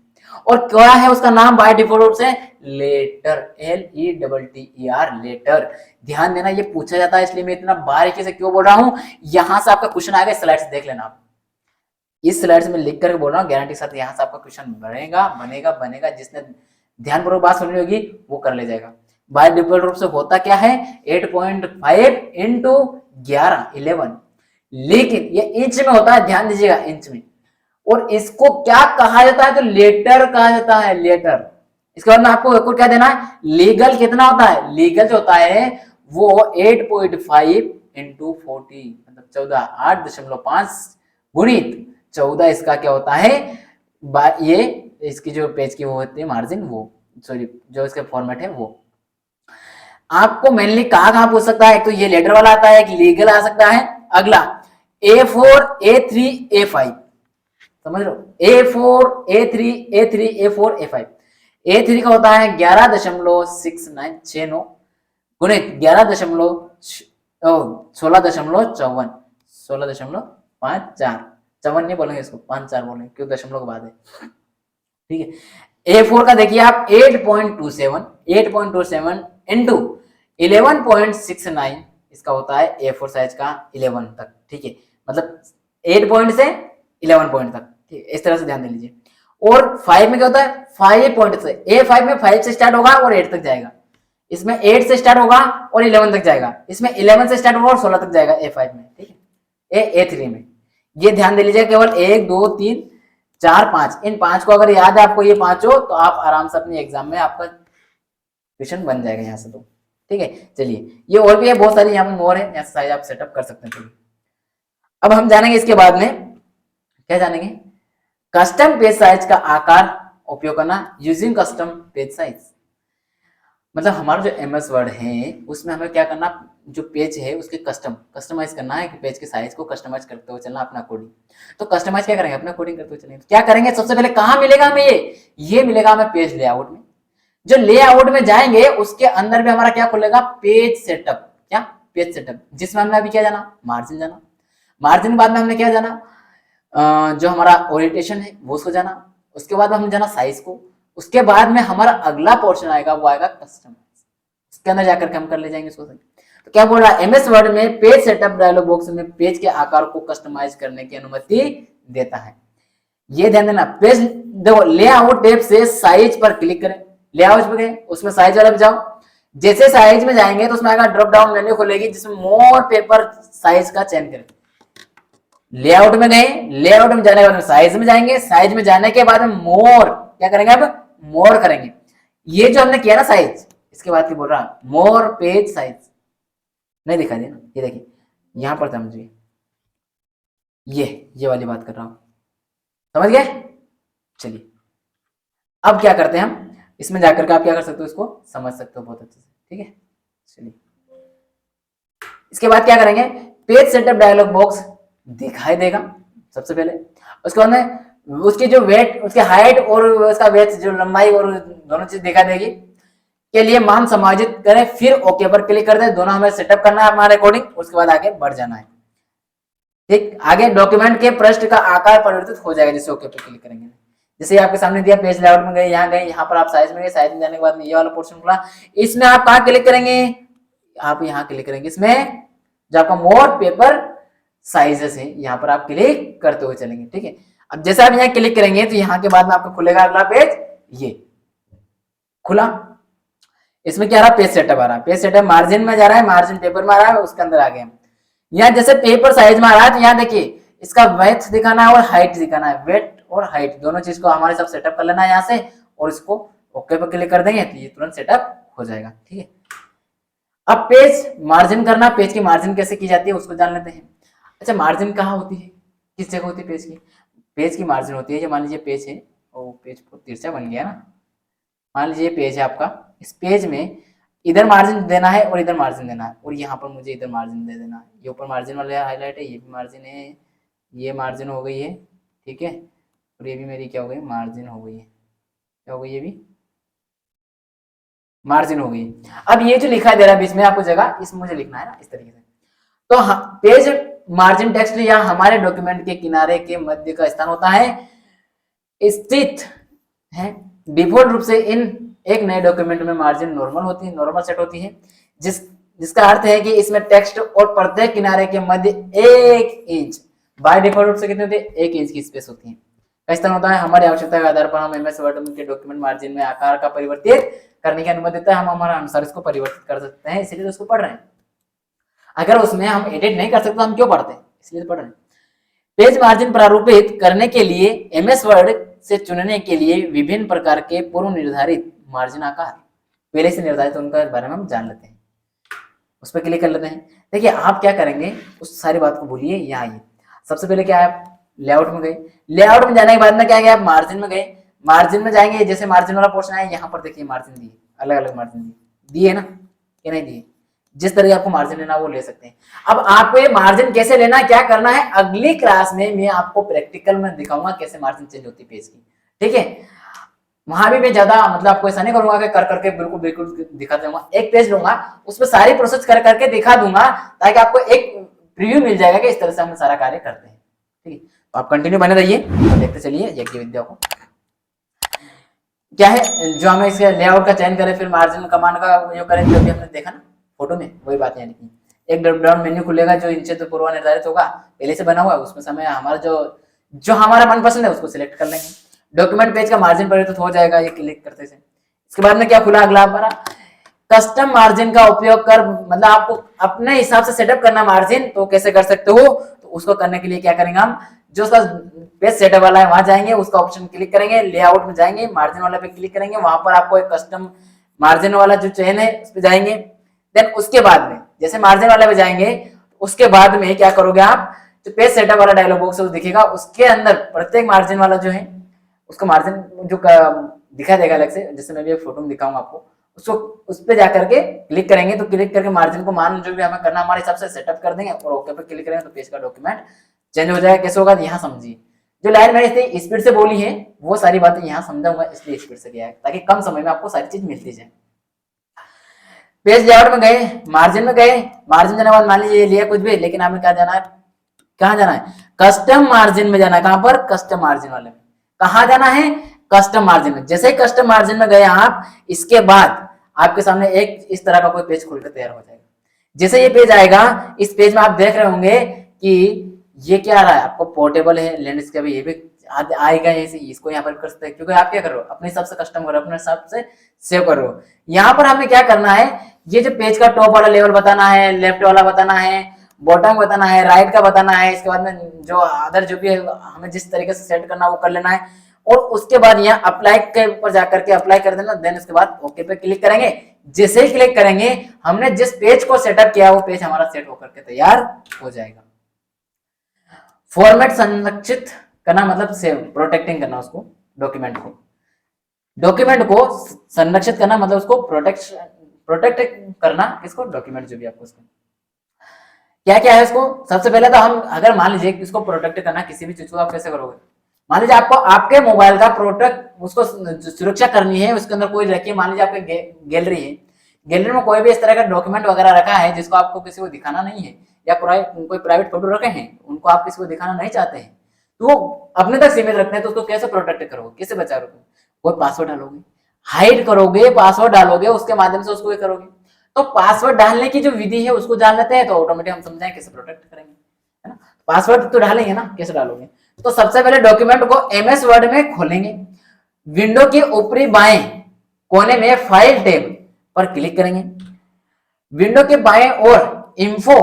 और क्या है उसका नाम बाय डिफॉल्ट रूप से, लेटर, LETTER, लेटर। ध्यान देना, ये पूछा जाता है, इसलिए मैं इतना बारीकी से क्यों बोल रहा हूं। यहां से आपका क्वेश्चन आएगा, स्लाइड्स देख लेना आप, इस स्लाइड्स में लिख करके बोल रहा हूँ, गारंटी के साथ यहाँ से आपका क्वेश्चन बनेगा। जिसने ध्यानपूर्वक बात सुनी होगी वो कर ले जाएगा। बाय डिफॉल्ट रूप से होता क्या है, 8.5 इंटू 11, लेकिन ये इंच में होता है, ध्यान दीजिएगा, इंच में। और इसको क्या कहा जाता है, तो लेटर कहा जाता है, लेटर। इसके बाद में आपको एक और क्या देना है, लीगल कितना होता है, लीगल जो होता है वो 8.5 इंटू 40, मतलब 14, 8.5 गुणित 14, इसका क्या होता है, ये इसकी जो पेज की वो होती है मार्जिन, वो सॉरी जो इसका फॉर्मेट है वो। आपको मेनली कहाँ पूछ सकता है, तो ये लेटर वाला आता है, एक लीगल आ सकता है। अगला A4, A3, A5, समझ लो, A4, A3, A4, A5। A3 का होता है 11.69 गुणित 16.54 54 नहीं बोलेंगे इसको, 54 बोलेंगे क्यों, दशमलव के बाद है, ठीक है। A4 का देखिए आप 8.27 इंटू 11.69, इसका होता है A4 साइज का 11 तक, ठीक है, मतलब 8 पॉइंट से 11 पॉइंट तक, ठीक है, इस तरह से ध्यान दे लीजिए। और 5 में क्या होता है, 5 पॉइंट से, A5 में 5 से स्टार्ट होगा और 8 तक जाएगा, इसमें 8 से स्टार्ट होगा और 11 तक जाएगा, इसमें 11 से स्टार्ट होगा और 16 तक जाएगा A5 में, ठीक है। A3 में ये ध्यान दे लीजिए, केवल 1 2 3 4 5, इन 5 को अगर याद है आपको ये पांचों, तो आप आराम से अपने एग्जाम में आपका क्वेश्चन बन जाएगा यहाँ से, तो ठीक है। चलिए ये और भी है, बहुत सारी यहाँ पे मोर है, यहाँ से साइज आप सेटअप कर सकते हैं। अब हम जानेंगे इसके बाद में क्या जानेंगे, कस्टम पेज साइज का आकार उपयोग करना, यूजिंग कस्टम पेज साइज। मतलब हमारा जो MS वर्ड है उसमें हमें क्या करना, जो पेज है उसके कस्टमाइज करना है, कि पेज के साइज को कस्टमाइज करते हुए चलना अपना अकॉर्डिंग। तो कस्टमाइज क्या करेंगे, अपना अकॉर्डिंग करते हुए चलेंगे। क्या करेंगे, सबसे पहले कहाँ मिलेगा हमें, ये मिलेगा हमें पेज लेआउट में। जो लेआउट में जाएंगे उसके अंदर भी हमारा क्या खुलेगा, पेज सेटअप, क्या पेज सेटअप, जिसमें हमने अभी क्या जाना, मार्जिन जाना। मार्जिन के बाद में हमने क्या जाना, जो हमारा ओरिएंटेशन है वो उसको जाना। उसके बाद हमने जाना साइज को। उसके बाद में हमारा अगला पोर्शन आएगा, वो आएगा कस्टमाइज, इसके अंदर जाकर के हम कर ले जाएंगे इसको। तो क्या बोल रहा है, MS वर्ड में पेज सेटअप डायलॉग बॉक्स में पेज के आकार को कस्टमाइज करने की अनुमति देता है। ये ध्यान देना, पेज देखो लेआउट टैब से साइज पर क्लिक करें, लेआउट पे गए, उसमें साइज वाले पे जाओ। जैसे साइज में जाएंगे तो उसमें आएगा ड्रॉप डाउन मेन्यू खुलेगी, जिसमें मोर पेपर साइज का चयन करें। लेआउट में गए, लेआउट में जाने के बाद साइज में जाएंगे, साइज में जाने के बाद में मोर क्या करेंगे, अब मोर करेंगे। ये जो हमने किया ना साइज, इसके बाद की बोल रहा मोर पेज साइज, नहीं दिखा दिया ना, ये देखिए यहां पर समझिए, ये वाली बात कर रहा हूं, समझ गए। चलिए अब क्या करते हैं हम, इसमें जाकर के आप क्या कर सकते हो, इसको समझ सकते हो बहुत अच्छे से, ठीक है। चलिए इसके बाद क्या करेंगे, पेज सेटअप डायलॉग बॉक्स दिखाई देगा सबसे पहले। उसके बाद में उसकी जो वेट, उसके हाइट और उसका वेट, जो लंबाई और दोनों चीज दिखा देगी। के लिए मान समायोजित करें, फिर ओके पर क्लिक कर दें। दोनों हमें सेटअप करना है हमारे अकॉर्डिंग, उसके बाद आगे बढ़ जाना है, ठीक। आगे डॉक्यूमेंट के पृष्ठ का आकार परिवर्तित हो जाएगा जैसे ओके पर क्लिक करेंगे। जैसे आपके सामने दिया पेज लेआउट में गए, यहाँ पर आप साइज में गए, साइज में जाने के बाद में ये वाला पोर्शन खुला, इसमें आप कहाँ क्लिक करेंगे, आप यहाँ क्लिक करेंगे, इसमें जो आपका मोर पेपर साइजेस है यहाँ पर आप क्लिक करते हुए चलेंगे। ठीक है, अब जैसे आप यहाँ क्लिक करेंगे तो यहाँ के बाद में आपको खुलेगा अगला पेज, ये खुला, इसमें क्या आ रहा, पेज सेटअप आ रहा है, पेज सेटअप मार्जिन में जा रहा है, मार्जिन पेपर में आ रहा है, उसके अंदर आ गए। यहाँ जैसे पेपर साइज में आ रहा है तो यहाँ देखिए इसका वेट दिखाना है और हाइट दिखाना है, वेट और हाइट दोनों चीज को हमारे सब सेटअप कर लेना है यहाँ से, और इसको ओके पर क्लिक कर देंगे तो ये तुरंत सेटअप हो जाएगा। ठीक है, अब पेज मार्जिन करना, पेज की मार्जिन कैसे की जाती है उसको जान लेते हैं। अच्छा, मार्जिन कहाँ होती है, किस जगह होती है पेज की, पेज की मार्जिन होती है, ये मान लीजिए पेज है, वो पेज तिरछा बन गया ना, मान लीजिए पेज है आपका, इस पेज में इधर मार्जिन देना है और इधर मार्जिन देना है, और यहाँ पर मुझे इधर मार्जिन दे देना है, ये ऊपर मार्जिन वाले हाईलाइट है, ये भी मार्जिन है, ये मार्जिन हो गई है। ठीक है, और ये भी मेरी क्या हो गई, मार्जिन हो गई है, क्या हो गई, ये भी मार्जिन हो गई। अब ये जो लिखा दे रहा है बीच में आपको जगह, इसमें मुझे लिखना है ना इस तरीके से, तो पेज मार्जिन टेक्स्ट या हमारे डॉक्यूमेंट के किनारे के मध्य का स्थान होता है, स्थित है। डिफॉल्ट रूप से इन एक नए डॉक्यूमेंट में मार्जिन नॉर्मल होती है, नॉर्मल सेट होती है, जिसका अर्थ है कि इसमें टेक्स्ट और प्रत्येक किनारे के मध्य 1 इंच, बाय डिफॉल्ट रूप से कितनी होती है, 1 इंच की स्पेस होती है। कैसा होता है, हमारी आवश्यकता के आधार पर हम एमएस वर्ड के डॉक्यूमेंट मार्जिन में आकार का परिवर्तित करने की अनुमति देता है, हम हमारे अनुसार इसको परिवर्तित कर सकते हैं, इसलिए तो उसको पढ़ रहे हैं। अगर उसमें हम एडिट नहीं कर सकते तो हम क्यों पढ़ते हैं, इसलिए तो पढ़ रहे हैं। पेज मार्जिन प्रारूपित करने के लिए एमएस वर्ड से चुनने के लिए विभिन्न प्रकार के पूर्व निर्धारित मार्जिन आकार पहले से निर्धारित, उनका बारे में हम जान लेते हैं, उस पर क्लिक कर लेते हैं। देखिए आप क्या करेंगे, उस सारी बात को भूलिए, यहाँ आइए। सबसे पहले क्या है, लेआउट में गए, लेआउट में जाने के बाद में क्या गया, आप मार्जिन में गए, मार्जिन में जाएंगे, जैसे मार्जिन वाला पोर्शन है, यहाँ पर देखिए मार्जिन दिए, अलग अलग मार्जिन दिए ना, ये नहीं दिए, जिस तरह आपको मार्जिन लेना वो ले सकते हैं। अब आपको ये मार्जिन कैसे लेना है, क्या करना है, अगली क्लास में मैं आपको प्रैक्टिकल में दिखाऊंगा कैसे मार्जिन चेंज होती है पेज की। ठीक है, वहां भी मैं ज्यादा मतलब आपको ऐसा नहीं करूंगा कि कर करके बिल्कुल बिल्कुल दिखा दूंगा, एक पेज लूंगा उसमें सारी प्रोसेस कर करके दिखा दूंगा, ताकि आपको एक प्रीव्यू मिल जाएगा कि इस तरह से हम सारा कार्य करते हैं। ठीक है, तो आप कंटिन्यू बने रहिए, देखते चलिए यज्ञ विद्या को। क्या है जो हमें इसके लेआउट का चयन करें, फिर मार्जिन कमांड का उपयोग करें, जो भी हमने देखा ना फोटो में, वही बात यानी कि एक ड्रॉप डाउन मेन्यू खुलेगा जो इनसे तो पूर्व निर्धारित होगा, पहले से बना हुआ है, उसमें समय हमारा जो हमारा मनपसंद है उसको सिलेक्ट कर लेंगे, डॉक्यूमेंट पेज का मार्जिन परिवर्तित हो जाएगा ये क्लिक करते से। इसके बाद में क्या खुला, अगला हमारा कस्टम मार्जिन का उपयोग कर, मतलब आपको अपने हिसाब से सेटअप करना मार्जिन, तो कैसे कर सकते हो, तो उसको करने के लिए क्या करेंगे हम, जो उसका पेज सेटअप वाला है वहां जाएंगे, उसका ऑप्शन क्लिक करेंगे, लेआउट में जाएंगे, मार्जिन वाला पे क्लिक करेंगे, वहां पर आपको एक कस्टम मार्जिन वाला जो चयन है उस पर जाएंगे। देन उसके बाद में जैसे मार्जिन वाले पे जाएंगे, उसके बाद में क्या करोगे आप, जो पेज सेटअप वाला डायलॉग बॉक्स दिखेगा, उसके अंदर प्रत्येक मार्जिन वाला जो है उसका मार्जिन जो दिखा देगा अलग से, जैसे मैं भी फोटो में दिखाऊंगा आपको, उसको उस पर जाकर के क्लिक करेंगे, तो क्लिक करके मार्जिन को मान जो भी हमें करना हमारे हिसाब से सेटअप कर देंगे, और ओके पे क्लिक करेंगे तो पेज का डॉक्यूमेंट चेंज हो जाएगा। कैसे होगा यहाँ समझिए, जो लाइन मैंने स्पीड से बोली है वो सारी बातें यहाँ समझाऊंगा, इसलिए स्पीड से किया है ताकि कम समय में आपको सारी चीज मिलती जाए। पेज लेआउट में गए, मार्जिन में गए, मार्जिन जाने के बाद मान लीजिए लिया कुछ भी, लेकिन हमें क्या जाना है, कहाँ जाना है, कस्टम मार्जिन में जाना है। कहां पर, कस्टम मार्जिन वाले में। कहां जाना है, कस्टम मार्जिन में। जैसे ही कस्टम मार्जिन में गए आप, इसके बाद आपके सामने एक इस तरह का कोई पेज खुलकर तैयार हो जाएगा। जैसे ये पेज आएगा, इस पेज में आप देख रहे होंगे कि ये क्या आ रहा है, आपको पोर्टेबल है, लैंडस्केप है, ये भी आएगा ऐसे, इसको यहाँ पर कर सकते हैं, क्योंकि आप क्या कर रहे हो, अपने हिसाब से कस्टम कर रहे हो, अपने हिसाब से सेव कर रहे हो। यहाँ पर हमें क्या करना है, ये जो पेज का टॉप वाला लेवल बताना है, लेफ्ट वाला बताना है, बॉटम बताना है, राइट का बताना है, इसके बाद में जो अदर जो भी है हमें जिस तरीके से सेट करना वो कर लेना है, और उसके बाद यहाँ अप्लाई के ऊपर जाकर के अप्लाई कर देना। देन उसके बाद ओके पे क्लिक करेंगे। जैसे ही क्लिक करेंगे, हमने जिस पेज को सेटअप किया वो पेज हमारा सेट होकर के तैयार हो जाएगा। फॉर्मेट संरक्षित करना मतलब सेव, प्रोटेक्टिंग करना उसको, डॉक्यूमेंट को संरक्षित करना मतलब उसको प्रोटेक्ट करना, किसको, डॉक्यूमेंट जो भी आपको उसको क्या क्या है उसको। सबसे पहले तो हम अगर मान लीजिए इसको प्रोटेक्ट करना किसी भी चीज को, आप कैसे करोगे, मान लीजिए आपको आपके मोबाइल का प्रोटेक्ट उसको सुरक्षा करनी है, उसके अंदर कोई रखिए, मान लीजिए आपके गैलरी है, गैलरी में कोई भी इस तरह का डॉक्यूमेंट वगैरह रखा है जिसको आपको किसी को दिखाना नहीं है, या कोई प्राइवेट फोटो रखे हैं उनको आप किसी को दिखाना नहीं चाहते हैं, तो अपने तक सीमित रखते हैं, तो उसको कैसे प्रोटेक्ट करोगे, कैसे बचाओगे? कोई पासवर्ड डालोगे, हाइड करोगे, पासवर्ड डालोगे, उसके माध्यम से उसको करोगे। तो पासवर्ड डालने की जो विधि है उसको जान लेते हैं तो ऑटोमेटिक हम समझाएं कैसे प्रोटेक्ट करेंगे, है ना। पासवर्ड तो डालेंगे ना, कैसे डालोगे? तो सबसे पहले डॉक्यूमेंट को एमएस वर्ड में खोलेंगे, विंडो के ऊपरी बाएं कोने में फाइल टैब पर क्लिक करेंगे, विंडो के बाएं ओर इंफो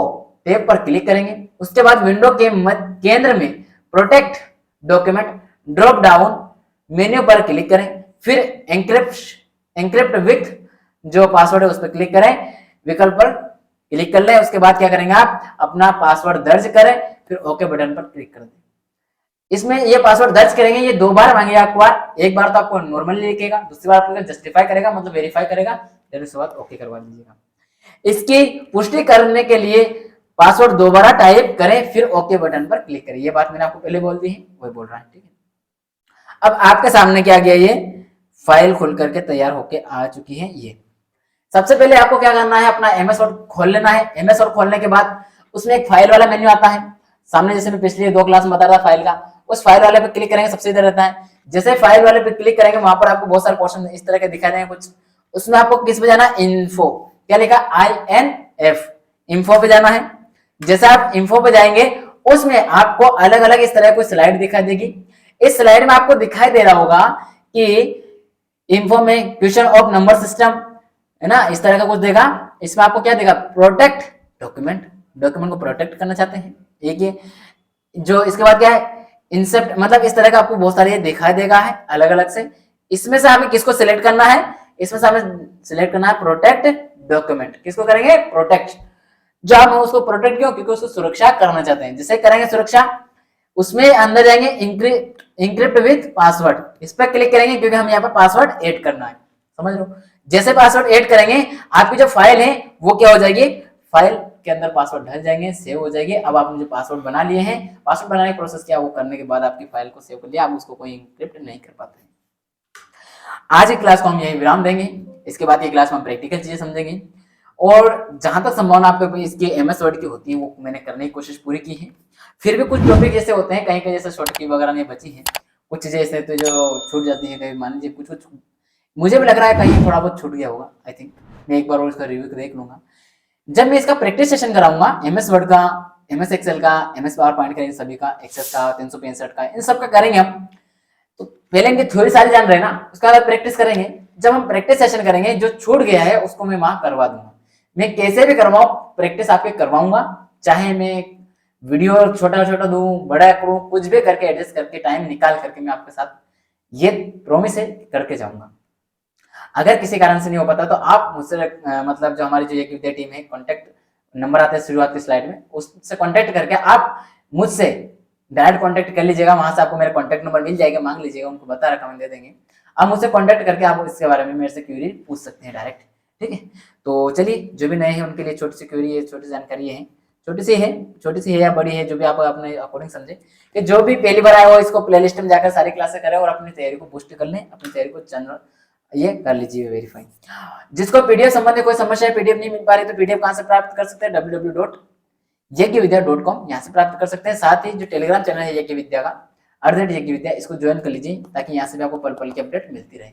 टैब पर क्लिक करेंगे, उसके बाद विंडो के केंद्र में protect document drop down menu पर क्लिक करें, फिर एनक्रिप्ट विथ जो पासवर्ड है उस पर क्लिक करें, विकल्प पर क्लिक कर लें। उसके बाद क्या करेंगे, आप अपना पासवर्ड दर्ज करें, फिर ओके बटन पर क्लिक कर दें। इसमें ये पासवर्ड दर्ज करेंगे, ये 2 बार मांगेगा आपको, एक बार तो आपको नॉर्मली लिखेगा, दूसरी बार आपको जस्टिफाई करेगा, मतलब वेरीफाई करेगा, फिर उसके बाद ओके करवा दीजिएगा। इसकी पुष्टि करने के लिए पासवर्ड दोबारा टाइप करें, फिर ओके बटन पर क्लिक करें। ये बात मैंने आपको पहले बोल दी है, वही बोल रहा है, ठीक है। अब आपके सामने क्या गया, ये फाइल खुल करके तैयार होके आ चुकी है। ये सबसे पहले आपको क्या करना है, अपना एमएस वर्ड खोल लेना है। एमएस वर्ड खोलने के बाद उसमें एक फाइल वाला मेन्यू आता है सामने, जैसे मैं पिछले 2 क्लास में बता रहा था फाइल का, उस फाइल वाले पे क्लिक करेंगे, सबसे इधर रहता है। जैसे फाइल वाले पे क्लिक करेंगे, वहां पर आपको बहुत सारे पोर्शन इस तरह के दिखा देंगे कुछ, उसमें आपको किस पे जाना, इन्फो, क्या लिखा, INF, इन्फो पे जाना है। जैसे आप इन्फो पे जाएंगे, उसमें आपको अलग अलग इस तरह की स्लाइड दिखाई देगी। इस स्लाइड में आपको दिखाई दे रहा होगा कि इन्फो में क्वेश्चन ऑफ नंबर सिस्टम, है ना, इस तरह का कुछ देगा। इसमें आपको क्या देगा, प्रोटेक्ट डॉक्यूमेंट, डॉक्यूमेंट को प्रोटेक्ट करना चाहते हैं, एक ये जो। इसके बाद क्या है, इंसेप्ट, मतलब इस तरह का आपको बहुत सारे दिखाई देगा है अलग अलग से। इसमें से हमें किसको सिलेक्ट करना है, इसमें से हमें सिलेक्ट करना है प्रोटेक्ट डॉक्यूमेंट। किसको करेंगे, प्रोटेक्ट। जो हम उसको प्रोटेक्ट क्यों, क्योंकि उसको सुरक्षा करना चाहते हैं। जिसे करेंगे सुरक्षा, उसमें अंदर जाएंगे इंक्रिप्ट विथ पासवर्ड, इस पर क्लिक करेंगे क्योंकि हम यहाँ पर पासवर्ड ऐड करना है, समझ लो। जैसे पासवर्ड ऐड करेंगे, आपकी जो फाइल है वो क्या हो जाएगी, फाइल के अंदर पासवर्ड ढल जाएंगे, सेव हो जाएगी। अब आपने जो पासवर्ड बना लिए हैं, पासवर्ड बनाने का प्रोसेस क्या, वो करने के बाद आपकी फाइल को सेव कर लिया, आप उसको कोई इंक्रिप्ट नहीं कर पाते। आज की क्लास को हम यही विराम देंगे, इसके बाद की क्लास में हम प्रैक्टिकल चीजें समझेंगे, और जहां तक संभावना आपके इसकी एमएस वर्ड की होती है वो मैंने करने की कोशिश पूरी की है। फिर भी कुछ टॉपिक ऐसे होते हैं, कहीं कहीं जैसे शॉर्ट की वगैरह नहीं बची है, कुछ चीजें ऐसे तो जो छूट जाती है, कहीं मान लीजिए कुछ कुछ मुझे भी लग रहा है कहीं थोड़ा बहुत छूट गया होगा। आई थिंक मैं एक बार और इसका रिव्यू देख लूंगा जब मैं इसका प्रैक्टिस सेशन कराऊंगा, एमएस वर्ड का, एमएस एक्सेल का, एमएस पावर पॉइंट का, इन सभी का, एक्सेस का, 365 का, इन सब का करेंगे हम। तो पहले इनकी थ्योरी सारी जान रहे ना, उसका बाद प्रैक्टिस करेंगे। जब हम प्रैक्टिस सेशन करेंगे, जो छूट गया है उसको मैं वहां करवा दूंगा। मैं कैसे भी करवाऊं, प्रैक्टिस आपके करवाऊंगा, चाहे मैं वीडियो छोटा छोटा दूं, बड़ा करूं, कुछ भी करके एडजस्ट करके टाइम निकाल करके मैं आपके साथ ये प्रॉमिस है करके जाऊंगा। अगर किसी कारण से नहीं हो पाता तो आप मुझसे मतलब जो हमारी जो एक विद्या टीम है, कॉन्टेक्ट नंबर आता है शुरुआत की स्लाइड में, उससे कॉन्टेक्ट करके आप मुझसे डायरेक्ट कॉन्टेक्ट कर लीजिएगा। वहां से आपको मेरा कॉन्टेक्ट नंबर मिल जाएगा, मांग लीजिएगा, उनको बता रखा मैं दे देंगे। आप मुझसे कॉन्टेक्ट करके आप इसके बारे में मेरे से क्वेरी पूछ सकते हैं डायरेक्ट, ठीक है। तो चलिए, जो भी नए हैं उनके लिए छोटी सी क्वेरी है, छोटी जानकारी है, छोटी सी है या बड़ी है, जो भी आप अपने अकॉर्डिंग समझे। कि जो भी पहली बार आया हो, इसको प्लेलिस्ट में जाकर सारी क्लासें करें और अपनी तैयारी को बूस्ट कर लें, अपनी तैयारी को चैनल ये कर लीजिए वेरीफाई। जिसको पीडीएफ संबंधी कोई समस्या है, पीडीएफ नहीं मिल पा रही, तो पीडीएफ कहां से प्राप्त कर सकते हैं, www.yज्ञविद्या.com, यहाँ से प्राप्त कर सकते हैं। साथ ही जो टेलीग्राम चैनल है यज्ञ विद्या का, @यज्ञविद्या, इसको ज्वाइन कर लीजिए ताकि यहाँ से भी आपको पल पल की अपडेट मिलती रहे।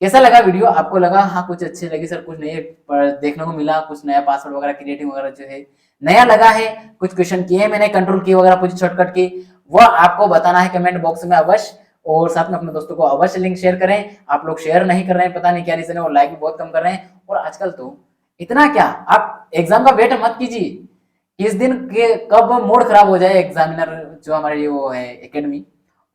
कैसा लगा वीडियो, आपको लगा हाँ कुछ अच्छी लगी सर, कुछ नए देखने को मिला, कुछ नया पासवर्ड वगैरह क्रिएटिंग वगैरह जो है नया लगा है, कुछ क्वेश्चन किए मैंने, कंट्रोल की वगैरह कुछ शॉर्टकट की, वो आपको बताना है कमेंट बॉक्स में अवश्य। और साथ में अपने दोस्तों को अवश्य लिंक शेयर करें। आप लोग शेयर नहीं कर रहे हैं, पता नहीं क्या रीजन है, और लाइक भी बहुत कम कर रहे हैं। और आजकल तो इतना क्या, आप एग्जाम का वेट मत कीजिए, किस दिन के कब मूड खराब हो जाए एग्जामिनर जो हमारे वो है एकेडमी,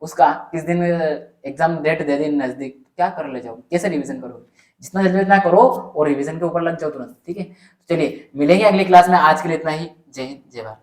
उसका किस दिन एग्जाम डेट दे दिन नजदीक, क्या कर ले जाओ, कैसे रिवीजन करो, जितना जल्दी इतना करो और रिवीजन के ऊपर लग जाओ तुरंत, ठीक है। चलिए मिलेंगे अगली क्लास में, आज के लिए इतना ही। जय हिंद, जय भारत।